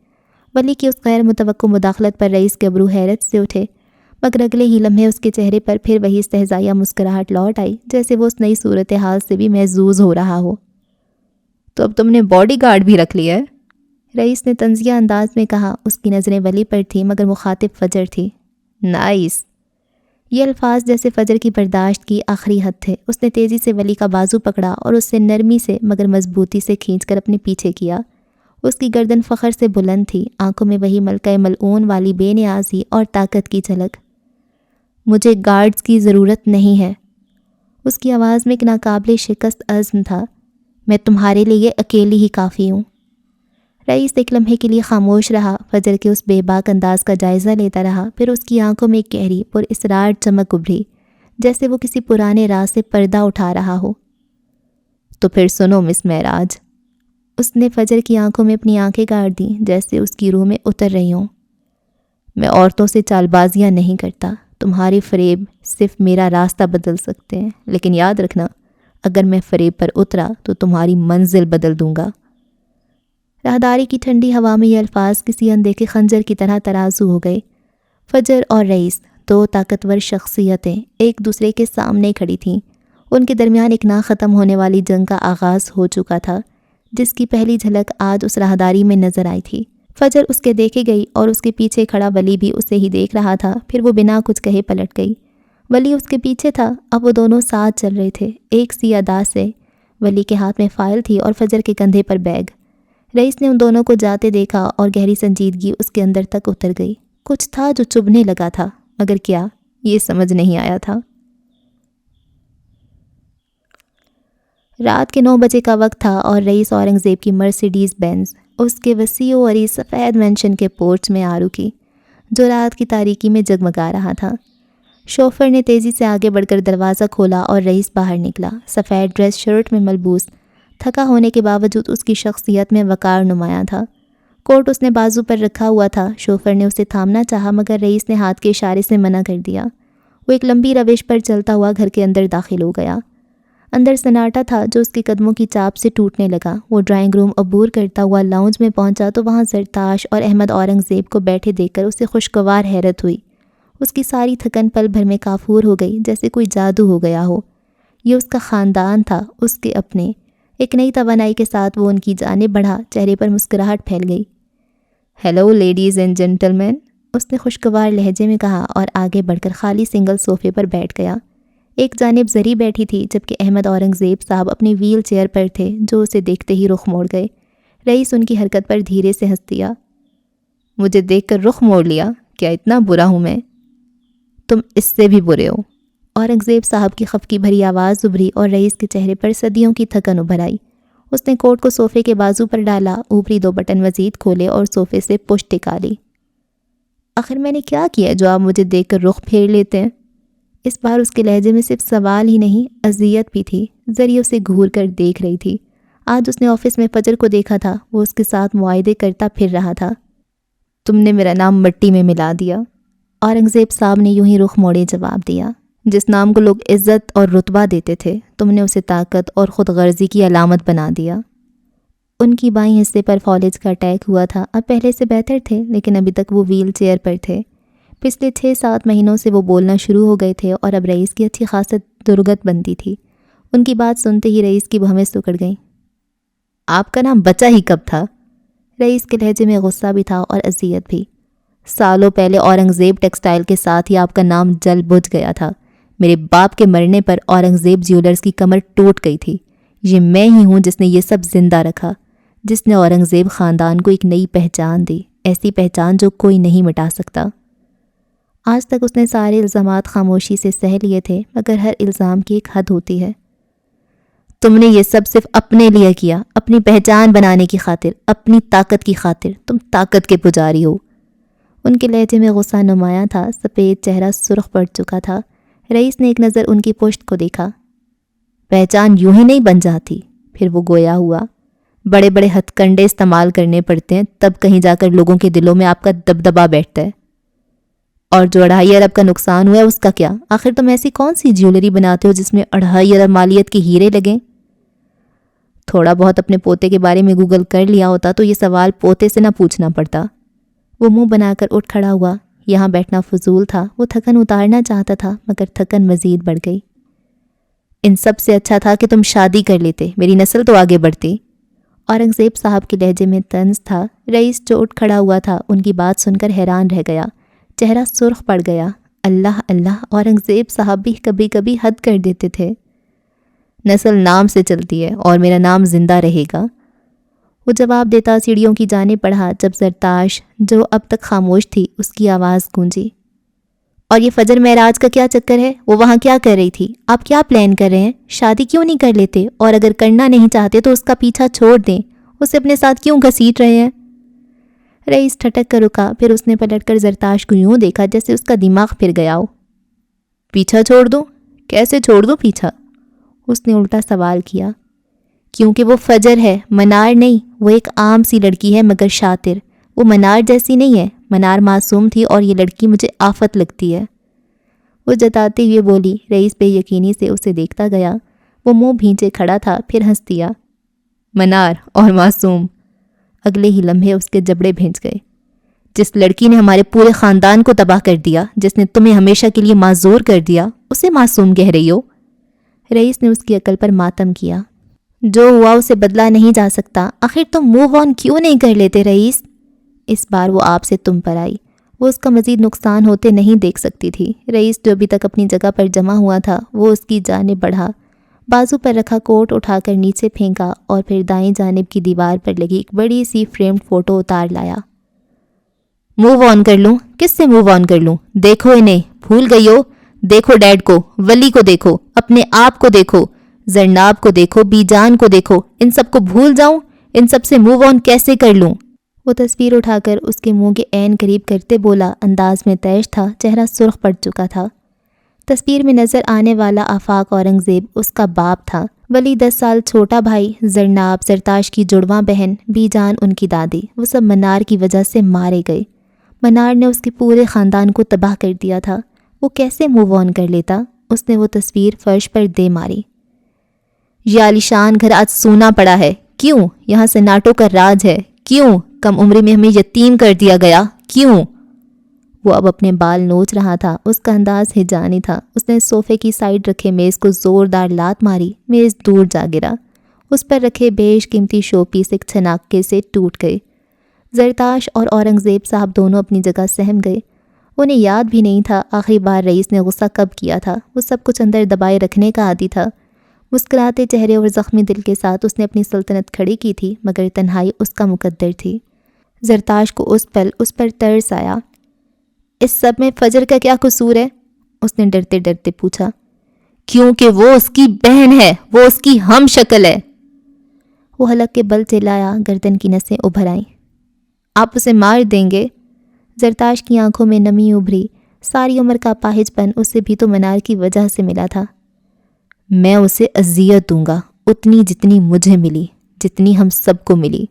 ولی کی اس غیر متوقع مداخلت پر رئیس کے ابرو حیرت سے اٹھے، مگر اگلے ہی لمحے اس کے چہرے پر پھر وہی استہزائیہ مسکراہٹ لوٹ آئی، جیسے وہ اس نئی صورتحال سے بھی محظوظ ہو رہا ہو۔ تو اب تم نے باڈی گارڈ بھی رکھ لیا ہے؟ رئیس نے طنزیہ انداز میں کہا۔ اس کی نظریں ولی پر تھیں مگر مخاطب فجر تھی۔ نائس۔ یہ الفاظ جیسے فجر کی برداشت کی آخری حد تھے۔ اس نے تیزی سے ولی کا بازو پکڑا اور اس سے نرمی سے مگر مضبوطی سے کھینچ کر اپنے پیچھے کیا۔ اس کی گردن فخر سے بلند تھی، آنکھوں میں وہی ملکہ ملعون والی بے نیازی اور طاقت کی جھلک۔ مجھے گارڈز کی ضرورت نہیں ہے۔ اس کی آواز میں ایک ناقابل شکست عزم تھا۔ میں تمہارے لیے اکیلی ہی کافی ہوں۔ رئیس ایک لمحے کے لیے خاموش رہا، فجر کے اس بے باک انداز کا جائزہ لیتا رہا، پھر اس کی آنکھوں میں ایک گہری پر اسرار چمک ابھری، جیسے وہ کسی پرانے راز سے پردہ اٹھا رہا ہو۔ تو پھر سنو مس معراج۔ اس نے فجر کی آنکھوں میں اپنی آنکھیں گاڑ دیں جیسے اس کی روح میں اتر رہی ہوں۔ میں عورتوں سے چال بازیاں نہیں کرتا، تمہارے فریب صرف میرا راستہ بدل سکتے ہیں، لیکن یاد رکھنا اگر میں فریب پر اترا تو تمہاری منزل بدل دوں گا۔ راہداری کی ٹھنڈی ہوا میں یہ الفاظ کسی اندیکھے خنجر کی طرح ترازو ہو گئے۔ فجر اور رئیس، دو طاقتور شخصیتیں ایک دوسرے کے سامنے کھڑی تھیں۔ ان کے درمیان ایک نہ ختم ہونے والی جنگ کا آغاز ہو چکا تھا، جس کی پہلی جھلک آج اس راہداری میں نظر آئی تھی۔ فجر اس کے دیکھے گئی اور اس کے پیچھے کھڑا ولی بھی اسے ہی دیکھ رہا تھا، پھر وہ بنا کچھ کہے پلٹ گئی۔ ولی اس کے پیچھے تھا، اب وہ دونوں ساتھ چل رہے تھے، ایک سی ادا سے۔ ولی کے ہاتھ میں فائل تھی اور فجر کے کندھے پر بیگ۔ رئیس نے ان دونوں کو جاتے دیکھا اور گہری سنجیدگی اس کے اندر تک اتر گئی۔ کچھ تھا جو چبھنے لگا تھا، مگر کیا، یہ سمجھ نہیں آیا تھا۔ رات کے 9 بجے کا وقت تھا اور رئیس اورنگزیب کی مرسیڈیز بینز اس کے وسیع و عریض سفید مینشن کے پورچ میں آ رکی، جو رات کی تاریکی میں جگمگا رہا تھا۔ شوفر نے تیزی سے آگے بڑھ کر دروازہ کھولا اور رئیس باہر نکلا۔ سفید ڈریس شرٹ میں ملبوس، تھکا ہونے کے باوجود اس کی شخصیت میں وقار نمایاں تھا۔ کوٹ اس نے بازو پر رکھا ہوا تھا۔ شوفر نے اسے تھامنا چاہا مگر رئیس نے ہاتھ کے اشارے سے منع کر دیا۔ وہ ایک لمبی روش پر چلتا ہوا گھر کے اندر داخل ہو گیا۔ اندر سناٹا تھا جو اس کے قدموں کی چاپ سے ٹوٹنے لگا۔ وہ ڈرائنگ روم عبور کرتا ہوا لاؤنج میں پہنچا تو وہاں زرتاش اور احمد اورنگزیب کو بیٹھے دیکھ کر اسے خوشگوار حیرت ہوئی۔ اس کی ساری تھکن پل بھر میں کافور ہو گئی، جیسے کوئی جادو ہو گیا ہو۔ یہ اس کا خاندان تھا، اس کے اپنے۔ ایک نئی توانائی کے ساتھ وہ ان کی جانب بڑھا، چہرے پر مسکراہٹ پھیل گئی۔ ہیلو لیڈیز اینڈ جینٹلمین، اس نے خوشگوار لہجے میں کہا اور آگے بڑھ کر خالی سنگل صوفے پر بیٹھ گیا۔ ایک جانب زری بیٹھی تھی جبکہ احمد اورنگزیب صاحب اپنی ویل چیئر پر تھے، جو اسے دیکھتے ہی رخ موڑ گئے۔ رئیس ان کی حرکت پر دھیرے سے ہنس دیا۔ مجھے دیکھ کر رخ موڑ لیا؟ کیا اتنا برا ہوں میں؟ تم اس سے بھی برے ہو۔ اورنگزیب صاحب کی خفگی بھری آواز ابھری اور رئیس کے چہرے پر صدیوں کی تھکن ابھر آئی۔ اس نے کوٹ کو صوفے کے بازو پر ڈالا، اوپری 2 بٹن مزید کھولے اور صوفے سے پشت ٹکا لی۔ آخر میں نے کیا کیا جو آپ مجھے دیکھ کر رخ پھیر لیتے ہیں؟ اس بار اس کے لہجے میں صرف سوال ہی نہیں، اذیت بھی تھی۔ ذریعے اسے گھور کر دیکھ رہی تھی۔ آج اس نے آفس میں فجر کو دیکھا تھا، وہ اس کے ساتھ معاہدے کرتا پھر رہا تھا۔ تم نے میرا نام مٹی میں ملا دیا، اورنگزیب صاحب نے یوں ہی رخ موڑے جواب دیا۔ جس نام کو لوگ عزت اور رتبہ دیتے تھے، تم نے اسے طاقت اور خود غرضی کی علامت بنا دیا۔ ان کی بائیں حصے پر فالج کا اٹیک ہوا تھا، اب پہلے سے بہتر تھے، لیکن ابھی تک وہ ویل چیئر پر تھے۔ پچھلے 6-7 مہینوں سے وہ بولنا شروع ہو گئے تھے اور اب رئیس کی اچھی خاصی درگت بنتی تھی۔ ان کی بات سنتے ہی رئیس کی بھویں سکڑ گئیں۔ آپ کا نام بچا ہی کب تھا؟ رئیس کے لہجے میں غصہ بھی تھا اور اذیت بھی۔ سالوں پہلے اورنگزیب ٹیکسٹائل کے ساتھ ہی آپ کا نام جل بجھ گیا تھا۔ میرے باپ کے مرنے پر اورنگزیب جیولرز کی کمر ٹوٹ گئی تھی۔ یہ میں ہی ہوں جس نے یہ سب زندہ رکھا، جس نے اورنگزیب خاندان کو ایک نئی پہچان دی، ایسی پہچان جو کوئی نہیں مٹا سکتا۔ آج تک اس نے سارے الزامات خاموشی سے سہ لیے تھے، مگر ہر الزام کی ایک حد ہوتی ہے۔ تم نے یہ سب صرف اپنے لیے کیا، اپنی پہچان بنانے کی خاطر، اپنی طاقت کی خاطر۔ تم طاقت کے پجاری ہو۔ ان کے لہجے میں غصہ نمایاں تھا، سفید چہرہ سرخ پڑ چکا تھا۔ رئیس نے ایک نظر ان کی پشت کو دیکھا۔ پہچان یوں ہی نہیں بن جاتی۔ پھر وہ گویا ہوا۔ بڑے بڑے ہتھ کنڈے استعمال کرنے پڑتے ہیں، تب کہیں جا کر لوگوں کے دلوں میں آپ کا دبدبا بیٹھتا ہے۔ اور جو 2.5 ارب کا نقصان ہوا ہے اس کا کیا؟ آخر تم ایسی کون سی جیولری بناتے ہو جس میں 2.5 ارب مالیت کے ہیرے لگیں؟ تھوڑا بہت اپنے پوتے کے بارے میں گوگل کر لیا ہوتا تو یہ سوال پوتے سے نہ پوچھنا پڑتا۔ وہ منہ بنا کر اٹھ کھڑا ہوا۔ یہاں بیٹھنا فضول تھا، وہ تھکن اتارنا چاہتا تھا مگر تھکن مزید بڑھ گئی۔ ان سب سے اچھا تھا کہ تم شادی کر لیتے، میری نسل تو آگے بڑھتی۔ اورنگزیب صاحب کے لہجے میں طنز تھا۔ رئیس جو اٹھ کھڑا ہوا تھا ان کی بات سن کر حیران رہ گیا، چہرہ سرخ پڑ گیا۔ اللہ اللہ، اورنگزیب صاحب بھی کبھی کبھی حد کر دیتے تھے۔ نسل نام سے چلتی ہے اور میرا نام زندہ رہے گا۔ وہ جواب دیتا سیڑھیوں کی جانب بڑھا جب زرتاش، جو اب تک خاموش تھی، اس کی آواز گونجی۔ اور یہ فجر معراج کا کیا چکر ہے؟ وہ وہاں کیا کر رہی تھی؟ آپ کیا پلان کر رہے ہیں؟ شادی کیوں نہیں کر لیتے؟ اور اگر کرنا نہیں چاہتے تو اس کا پیچھا چھوڑ دیں، اسے اپنے ساتھ کیوں گھسیٹ رہے ہیں؟ رئیس ٹھٹک کر رکا، پھر اس نے پلٹ کر زرتاش کو یوں دیکھا جیسے اس کا دماغ پھر گیا ہو۔ پیچھا چھوڑ دوں؟ کیسے چھوڑ دوں پیچھا؟ اس نے الٹا سوال کیا۔ کیونکہ وہ فجر ہے، منار نہیں۔ وہ ایک عام سی لڑکی ہے مگر شاطر۔ وہ منار جیسی نہیں ہے۔ منار معصوم تھی اور یہ لڑکی مجھے آفت لگتی ہے۔ وہ جتاتے ہوئے بولی۔ رئیس بے یقینی سے اسے دیکھتا گیا۔ وہ منہ بھینچے کھڑا تھا، پھر ہنس دیا۔ منار اور معصوم۔ اگلے ہی لمحے اس کے جبڑے بھینچ گئے۔ جس لڑکی نے ہمارے پورے خاندان کو تباہ کر دیا، جس نے تمہیں ہمیشہ کے لیے معذور کر دیا، اسے معصوم کہہ رہی ہو؟ رئیس نے اس کی عقل پر ماتم کیا۔ جو ہوا اسے بدلا نہیں جا سکتا، آخر تم موو آن کیوں نہیں کر لیتے رئیس؟ اس بار وہ آپ سے تم پر آئی۔ وہ اس کا مزید نقصان ہوتے نہیں دیکھ سکتی تھی۔ رئیس جو ابھی تک اپنی جگہ پر جمع ہوا تھا، وہ اس کی جانب بڑھا، بازو پر رکھا کوٹ اٹھا کر نیچے پھینکا اور پھر دائیں جانب کی دیوار پر لگی ایک بڑی سی فریمڈ فوٹو اتار لایا۔ موو آن کر لوں؟ کس سے موو آن کر لوں؟ دیکھو انہیں، بھول گئی ہو؟ دیکھو ڈیڈ کو، ولی کو دیکھو، اپنے آپ کو دیکھو، زرناب کو دیکھو، بی جان کو دیکھو، ان سب کو بھول جاؤں؟ ان سب سے موو آن کیسے کر لوں؟ وہ تصویر اٹھا کر اس کے منہ کے عین قریب کرتے بولا، انداز میں تیش تھا، چہرہ سرخ پڑ چکا تھا۔ تصویر میں نظر آنے والا آفاق اورنگزیب اس کا باپ تھا، ولی 10 سال چھوٹا بھائی، زرناب زرتاش کی جڑواں بہن، بی جان ان کی دادی، وہ سب منار کی وجہ سے مارے گئے۔ منار نے اس کے پورے خاندان کو تباہ کر دیا تھا۔ وہ کیسے موو آن کر لیتا؟ اس نے وہ تصویر فرش پر دے ماری۔ یہ عالیشان گھر آج سونا پڑا ہے، کیوں؟ یہاں سناٹوں کا راج ہے، کیوں؟ کم عمری میں ہمیں یتیم کر دیا گیا، کیوں؟ وہ اب اپنے بال نوچ رہا تھا، اس کا انداز ہجانی تھا۔ اس نے صوفے کی سائڈ رکھے میز کو زوردار لات ماری، میز دور جا گرا۔ اس پر رکھے بیش قیمتی شو پیس ایک چھناکے سے ٹوٹ گئے۔ زرتاش اور اورنگزیب صاحب دونوں اپنی جگہ سہم گئے۔ انہیں یاد بھی نہیں تھا آخری بار رئیس نے غصہ کب کیا تھا۔ وہ سب کچھ اندر دبائے رکھنے کا عادی تھا۔ مسکراتے چہرے اور زخمی دل کے ساتھ اس نے اپنی سلطنت کھڑی کی تھی، مگر تنہائی اس کا مقدر تھی۔ زرتاش کو اس پل اس پر ترس آیا۔ اس سب میں فجر کا کیا قصور ہے؟ اس نے ڈرتے ڈرتے پوچھا۔ کیونکہ وہ اس کی بہن ہے، وہ اس کی ہم شکل ہے۔ وہ حلق کے بل چلایا، گردن کی نسیں ابھر آئیں۔ آپ اسے مار دیں گے؟ زرتاش کی آنکھوں میں نمی ابھری۔ ساری عمر کا اپاہج پن اسے بھی تو منار کی وجہ سے ملا تھا۔ میں اسے اذیت دوں گا، اتنی جتنی مجھے ملی، جتنی ہم سب کو ملی۔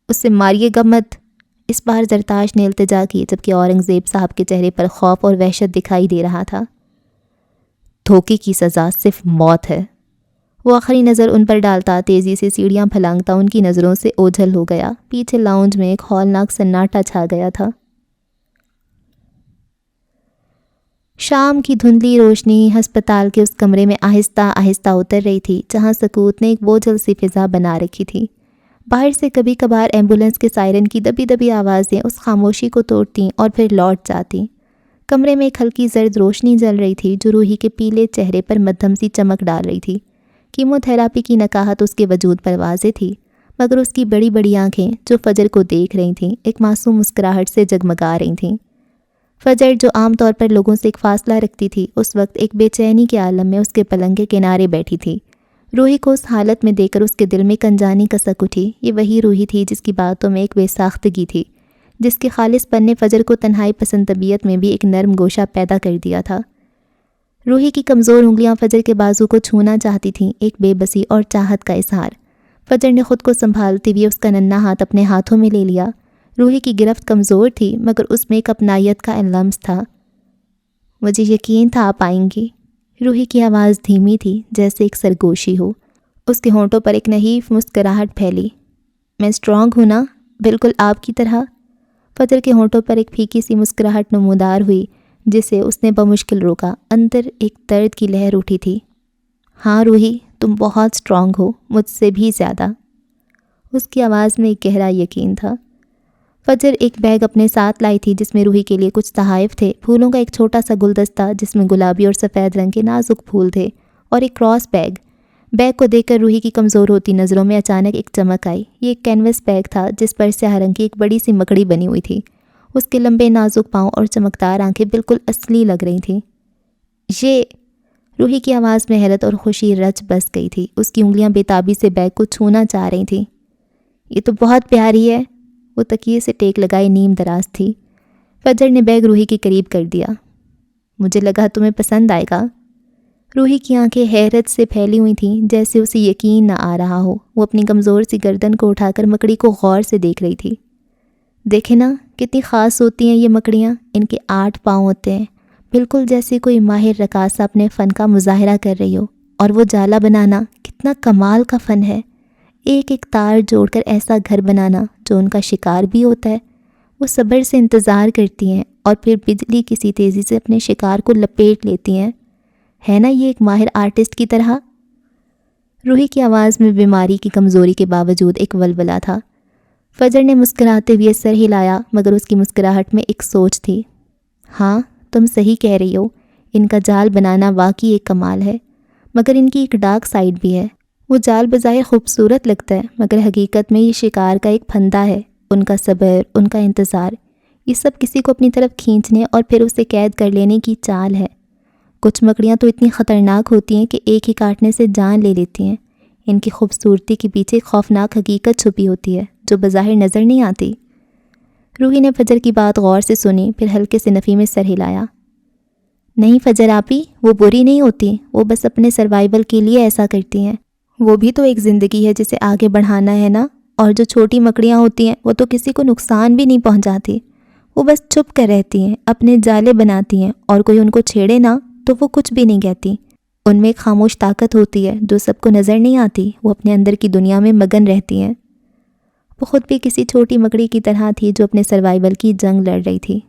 اسے ماریے گا مت۔ اس بار زرتاش نے التجا کی، جبکہ اورنگزیب صاحب کے چہرے پر خوف اور وحشت دکھائی دے رہا تھا۔ دھوکے کی سزا صرف موت ہے۔ وہ آخری نظر ان پر ڈالتا، تیزی سے سیڑھیاں پھلانگتا ان کی نظروں سے اوجھل ہو گیا۔ پیچھے لاؤنج میں ایک ہولناک سناٹا چھا گیا تھا۔ شام کی دھندلی روشنی ہسپتال کے اس کمرے میں آہستہ آہستہ اتر رہی تھی جہاں سکوت نے ایک بوجھل سی فضا بنا رکھی تھی۔ باہر سے کبھی کبھار ایمبولینس کے سائرن کی دبی دبی آوازیں اس خاموشی کو توڑتیں اور پھر لوٹ جاتیں۔ کمرے میں ایک ہلکی زرد روشنی جل رہی تھی جو روحی کے پیلے چہرے پر مدھم سی چمک ڈال رہی تھی۔ کیمو تھراپی کی نکاہت اس کے وجود پر واضح تھی، مگر اس کی بڑی بڑی آنکھیں جو فجر کو دیکھ رہی تھیں ایک معصوم مسکراہٹ سے جگمگا رہی تھیں۔ فجر جو عام طور پر لوگوں سے ایک فاصلہ رکھتی تھی، اس وقت ایک بے چینی کے عالم میں اس کے پلنگ کے کنارے بیٹھی تھی۔ روحی کو اس حالت میں دیکھ کر اس کے دل میں کنجانی کسک اٹھی۔ یہ وہی روحی تھی جس کی باتوں میں ایک بے ساختگی تھی، جس کے خالص پن نے فجر کو تنہائی پسند طبیعت میں بھی ایک نرم گوشہ پیدا کر دیا تھا۔ روحی کی کمزور انگلیاں فجر کے بازو کو چھونا چاہتی تھیں، ایک بے بسی اور چاہت کا اظہار۔ فجر نے خود کو سنبھالتے ہوئے اس کا ننھا ہاتھ اپنے ہاتھوں میں لے لیا۔ روحی کی گرفت کمزور تھی، مگر اس میں ایک اپنائیت کا لمس تھا۔ مجھے یقین تھا آپ آئیں گی۔ روحی کی آواز دھیمی تھی، جیسے ایک سرگوشی ہو۔ اس کے ہونٹوں پر ایک نحیف مسکراہٹ پھیلی۔ میں اسٹرانگ ہوں نا، بالکل آپ کی طرح۔ فجر کے ہونٹوں پر ایک پھیکی سی مسکراہٹ نمودار ہوئی، جسے اس نے بمشکل روکا۔ اندر ایک درد کی لہر اٹھی تھی۔ ہاں روحی، تم بہت اسٹرانگ ہو، مجھ سے بھی زیادہ۔ اس کی آواز میں ایک گہرا یقین تھا۔ فجر ایک بیگ اپنے ساتھ لائی تھی جس میں روحی کے لیے کچھ تحائف تھے، پھولوں کا ایک چھوٹا سا گلدستہ جس میں گلابی اور سفید رنگ کے نازک پھول تھے، اور ایک کراس بیگ۔ بیگ کو دیکھ کر روحی کی کمزور ہوتی نظروں میں اچانک ایک چمک آئی۔ یہ ایک کینوس بیگ تھا جس پر سیاہ رنگ کی ایک بڑی سی مکڑی بنی ہوئی تھی۔ اس کے لمبے نازک پاؤں اور چمکدار آنکھیں بالکل اصلی لگ رہی تھیں۔ یہ روحی کی آواز میں حیرت اور خوشی رچ بس گئی تھی۔ اس کی انگلیاں بے تابی سے بیگ کو چھونا چاہ رہی تھیں۔ یہ تو بہت پیاری ہے۔ وہ تکیے سے ٹیک لگائے نیم دراز تھی۔ فجر نے بیگ روحی کے قریب کر دیا۔ مجھے لگا تمہیں پسند آئے گا۔ روحی کی آنکھیں حیرت سے پھیلی ہوئی تھیں، جیسے اسے یقین نہ آ رہا ہو۔ وہ اپنی کمزور سی گردن کو اٹھا کر مکڑی کو غور سے دیکھ رہی تھی۔ دیکھیں نا کتنی خاص ہوتی ہیں یہ مکڑیاں، ان کے 8 پاؤں ہوتے ہیں، بالکل جیسے کوئی ماہر رقاصہ اپنے فن کا مظاہرہ کر رہی ہو۔ اور وہ جالا بنانا کتنا کمال کا فن ہے، ایک ایک تار جوڑ کر ایسا گھر بنانا جو ان کا شکار بھی ہوتا ہے۔ وہ صبر سے انتظار کرتی ہیں اور پھر بجلی کسی تیزی سے اپنے شکار کو لپیٹ لیتی ہیں۔ ہے نا یہ ایک ماہر آرٹسٹ کی طرح؟ روحی کی آواز میں بیماری کی کمزوری کے باوجود ایک ولولہ تھا۔ فجر نے مسکراتے ہوئے سر ہلایا، مگر اس کی مسکراہٹ میں ایک سوچ تھی۔ ہاں تم صحیح کہہ رہی ہو، ان کا جال بنانا واقعی ایک کمال ہے، مگر ان کی ایک ڈارک سائیڈ بھی ہے۔ وہ جال بظاہر خوبصورت لگتا ہے، مگر حقیقت میں یہ شکار کا ایک پھندا ہے۔ ان کا صبر، ان کا انتظار، یہ سب کسی کو اپنی طرف کھینچنے اور پھر اسے قید کر لینے کی چال ہے۔ کچھ مکڑیاں تو اتنی خطرناک ہوتی ہیں کہ ایک ہی کاٹنے سے جان لے لیتی ہیں۔ ان کی خوبصورتی کے پیچھے ایک خوفناک حقیقت چھپی ہوتی ہے جو بظاہر نظر نہیں آتی۔ روحی نے فجر کی بات غور سے سنی، پھر ہلکے سے نفی میں سر ہلایا۔ نہیں فجر آپی، وہ بری نہیں ہوتی، وہ بس اپنے سروائیول کے لیے ایسا کرتی ہیں۔ وہ بھی تو ایک زندگی ہے جسے آگے بڑھانا ہے نا۔ اور جو چھوٹی مکڑیاں ہوتی ہیں وہ تو کسی کو نقصان بھی نہیں پہنچاتی، وہ بس چھپ کر رہتی ہیں، اپنے جالے بناتی ہیں، اور کوئی ان کو چھیڑے نا تو وہ کچھ بھی نہیں کہتی۔ ان میں ایک خاموش طاقت ہوتی ہے جو سب کو نظر نہیں آتی، وہ اپنے اندر کی دنیا میں مگن رہتی ہیں۔ وہ خود بھی کسی چھوٹی مکڑی کی طرح تھی جو اپنے سروائیول کی جنگ لڑ رہی تھی۔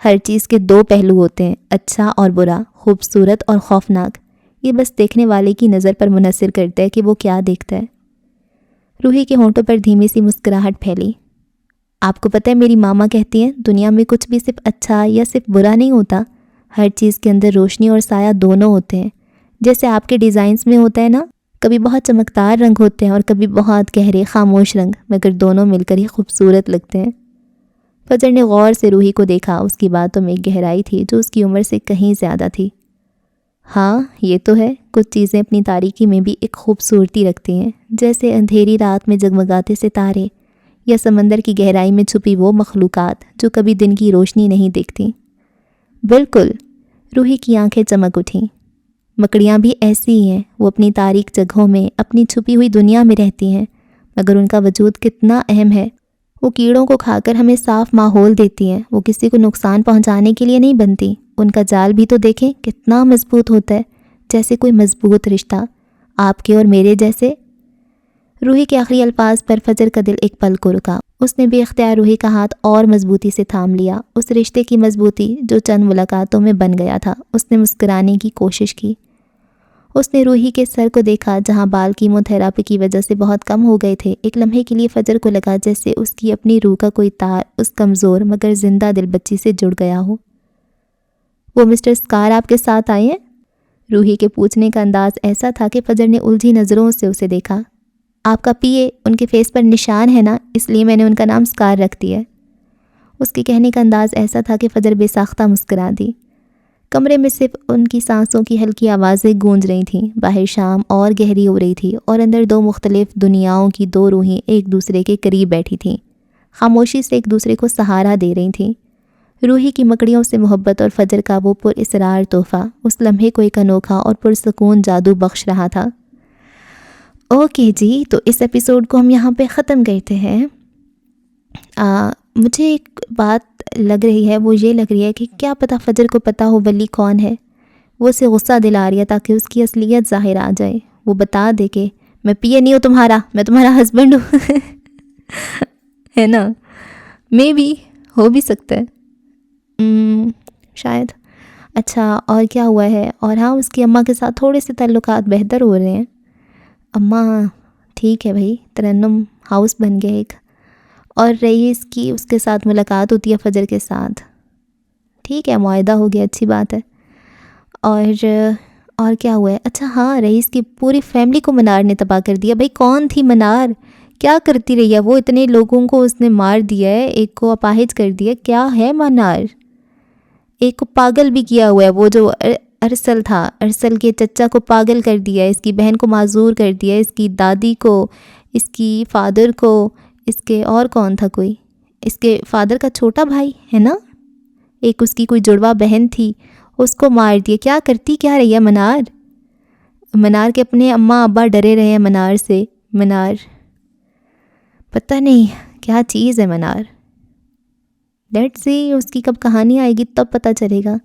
ہر چیز کے دو پہلو ہوتے ہیں، اچھا اور برا، خوبصورت اور خوفناک۔ یہ بس دیکھنے والے کی نظر پر منحصر کرتا ہے کہ وہ کیا دیکھتا ہے۔ روحی کے ہونٹوں پر دھیمی سی مسکراہٹ پھیلی۔ آپ کو پتہ ہے میری ماما کہتی ہیں دنیا میں کچھ بھی صرف اچھا یا صرف برا نہیں ہوتا، ہر چیز کے اندر روشنی اور سایہ دونوں ہوتے ہیں۔ جیسے آپ کے ڈیزائنز میں ہوتا ہے نا، کبھی بہت چمکدار رنگ ہوتے ہیں اور کبھی بہت گہرے خاموش رنگ، مگر دونوں مل کر ہی خوبصورت لگتے ہیں۔ فجر نے غور سے روحی کو دیکھا، اس کی باتوں میں ایک گہرائی تھی جو اس کی عمر سے کہیں زیادہ تھی۔ ہاں یہ تو ہے، کچھ چیزیں اپنی تاریکی میں بھی ایک خوبصورتی رکھتی ہیں، جیسے اندھیری رات میں جگمگاتے ستارے یا سمندر کی گہرائی میں چھپی وہ مخلوقات جو کبھی دن کی روشنی نہیں دیکھتی۔ بالکل، روحی کی آنکھیں چمک اٹھیں۔ مکڑیاں بھی ایسی ہی ہیں، وہ اپنی تاریک جگہوں میں اپنی چھپی ہوئی دنیا میں رہتی ہیں، مگر ان کا وجود کتنا اہم ہے۔ وہ کیڑوں کو کھا کر ہمیں صاف ماحول دیتی ہیں، وہ کسی کو نقصان پہنچانے کے لیے نہیں بنتی۔ ان کا جال بھی تو دیکھیں کتنا مضبوط ہوتا ہے، جیسے کوئی مضبوط رشتہ، آپ کے اور میرے جیسے۔ روحی کے آخری الفاظ پر فجر کا دل ایک پل کو رکا۔ اس نے بے اختیار روحی کا ہاتھ اور مضبوطی سے تھام لیا، اس رشتے کی مضبوطی جو چند ملاقاتوں میں بن گیا تھا۔ اس نے مسکرانے کی کوشش کی۔ اس نے روحی کے سر کو دیکھا جہاں بال کیمو تھراپی کی وجہ سے بہت کم ہو گئے تھے۔ ایک لمحے کے لیے فجر کو لگا جیسے اس کی اپنی روح کا کوئی تار اس کمزور مگر زندہ دل بچی سے جڑ گیا ہو۔ وہ مسٹر اسکار آپ کے ساتھ آئے ہیں؟ روحی کے پوچھنے کا انداز ایسا تھا کہ فجر نے الجھی نظروں سے اسے دیکھا۔ آپ کا پی اے، ان کے فیس پر نشان ہے نا، اس لیے میں نے ان کا نام اسکار رکھ دیا ہے۔ اس کے کہنے کا انداز ایسا تھا کہ فجر بے ساختہ مسکرا دی۔ کمرے میں صرف ان کی سانسوں کی ہلکی آوازیں گونج رہی تھیں، باہر شام اور گہری ہو رہی تھی اور اندر دو مختلف دنیاؤں کی دو روحیں ایک دوسرے کے قریب بیٹھی تھیں، خاموشی سے ایک دوسرے کو سہارا دے رہی تھیں۔ روحی کی مکڑیوں سے محبت اور فجر کا وہ پر اسرار تحفہ اس لمحے کو ایک انوکھا اور پرسکون جادو بخش رہا تھا۔ اوکے جی، تو اس ایپیسوڈ کو ہم یہاں پہ ختم کرتے ہیں۔ مجھے ایک بات لگ رہی ہے، وہ یہ لگ رہی ہے کہ کیا پتہ فجر کو پتہ ہو ولی کون ہے۔ وہ اسے غصہ دلا رہی ہے تاکہ اس کی اصلیت ظاہر آ جائے۔ وہ بتا دے کہ میں پی اے نہیں ہوں تمہارا، میں تمہارا ہسبینڈ ہوں۔ ہے نا، مے بی ہو بھی سکتا ہے، شاید۔ اچھا اور کیا ہوا ہے؟ اور ہاں، اس کی اماں کے ساتھ تھوڑے سے تعلقات بہتر ہو رہے ہیں۔ اماں ٹھیک ہے بھائی، ترنم ہاؤس بن گیا ایک، اور رئیس کی اس کے ساتھ ملاقات ہوتی ہے فجر کے ساتھ، ٹھیک ہے، معاہدہ ہو گیا، اچھی بات ہے۔ اور کیا ہوا ہے؟ اچھا ہاں، رئیس کی پوری فیملی کو منار نے تباہ کر دیا۔ بھائی کون تھی منار؟ کیا کرتی رہی ہے وہ؟ اتنے لوگوں کو اس نے مار دیا ہے، ایک کو اپاہج کر دیا، کیا ہے منار؟ ایک کو پاگل بھی کیا ہوا ہے، وہ جو ارسل تھا، ارسل کے چچا کو پاگل کر دیا، اس کی بہن کو معذور کر دیا، اس کی دادی کو، اس کی فادر کو، اس کے اور کون تھا کوئی، اس کے فادر کا چھوٹا بھائی ہے نا، ایک اس کی کوئی جڑوا بہن تھی، اس کو مار دیا۔ کیا کرتی کیا رہی ہے منار؟ منار کے اپنے اماں ابا ڈرے رہے ہیں منار سے۔ منار پتہ نہیں کیا چیز ہے منار۔ لیٹس سی اس کی کب کہانی آئے گی تب پتہ چلے گا۔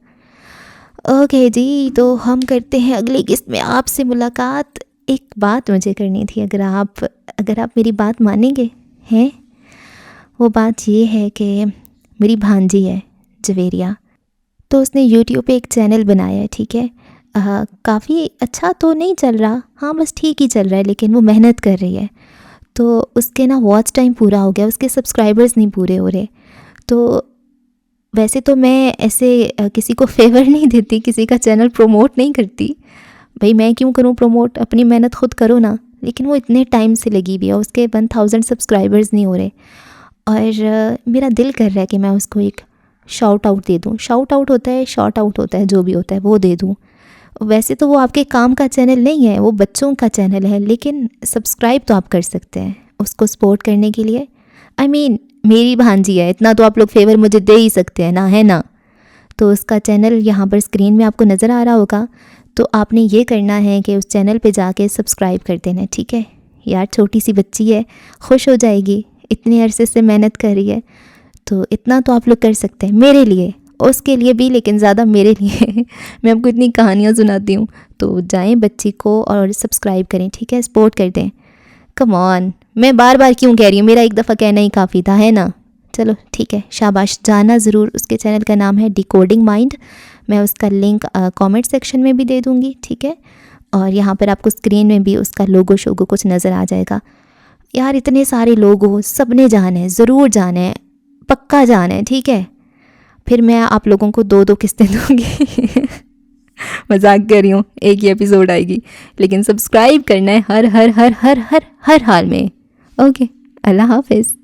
اوکے جی، تو ہم کرتے ہیں اگلی قسط میں آپ سے ملاقات. ایک بات مجھے کرنی تھی، اگر آپ میری بات مانیں گے ہیں. وہ بات یہ ہے کہ میری بھانجی ہے جویریہ، تو اس نے یوٹیوب پہ ایک چینل بنایا ہے، ٹھیک ہے. کافی اچھا تو نہیں چل رہا، ہاں بس ٹھیک ہی چل رہا ہے، لیکن وہ محنت کر رہی ہے. تو اس کے نا واچ ٹائم پورا ہو گیا، اس کے سبسکرائبرز نہیں پورے ہو رہے. تو ویسے تو میں ایسے کسی کو فیور نہیں دیتی، کسی کا چینل پروموٹ نہیں کرتی. بھئی میں کیوں کروں پروموٹ، اپنی محنت خود کرو نا. لیکن وہ اتنے ٹائم سے لگی ہوئی ہے، اس کے 1000 سبسکرائبرز نہیں ہو رہے. اور میرا دل کر رہا ہے کہ میں اس کو ایک شاؤٹ آؤٹ دے دوں. شاؤٹ آؤٹ ہوتا ہے، شاٹ آؤٹ ہوتا ہے، جو بھی ہوتا ہے وہ دے دوں. ویسے تو وہ آپ کے کام کا چینل نہیں ہے، وہ بچوں کا چینل ہے، لیکن سبسکرائب تو آپ کر سکتے ہیں اس کو سپورٹ کرنے کے لیے. میری بھانجی ہے، اتنا تو آپ لوگ فیور مجھے دے ہی سکتے ہیں نا، ہے نا. تو اس کا چینل یہاں پر اسکرین میں آپ کو نظر آ رہا ہوگا. تو آپ نے یہ کرنا ہے کہ اس چینل پہ جا کے سبسکرائب کر دینا، ٹھیک ہے. یار چھوٹی سی بچی ہے، خوش ہو جائے گی، اتنے عرصے سے محنت کر رہی ہے. تو اتنا تو آپ لوگ کر سکتے ہیں میرے لیے، اس کے لیے بھی لیکن زیادہ میرے لیے. میں آپ کو اتنی کہانیاں سناتی ہوں. تو جائیں بچی کو اور سبسکرائب کریں، ٹھیک ہے، سپورٹ کر دیں. کم آن، میں بار بار کیوں کہہ رہی ہوں، میرا ایک دفعہ کہنا ہی کافی تھا، ہے نا. چلو ٹھیک ہے، شاباش، جانا ضرور. اس کے چینل کا نام ہے ڈیکوڈنگ مائنڈ. میں اس کا لنک کامنٹ سیکشن میں بھی دے دوں گی، ٹھیک ہے. اور یہاں پر آپ کو اسکرین میں بھی اس کا لوگو شوگو کچھ نظر آ جائے گا. یار اتنے سارے لوگ ہو، سب نے جانا ہے، ضرور جانا ہے، پکا جانا ہے، ٹھیک ہے. پھر میں آپ لوگوں کو 2 قسطیں دوں گی. مذاق کر رہی ہوں، ایک ہی ایپیسوڈ آئے گی، لیکن سبسکرائب کرنا ہے ہر ہر ہر ہر ہر ہر حال میں. اوکے، اللہ حافظ.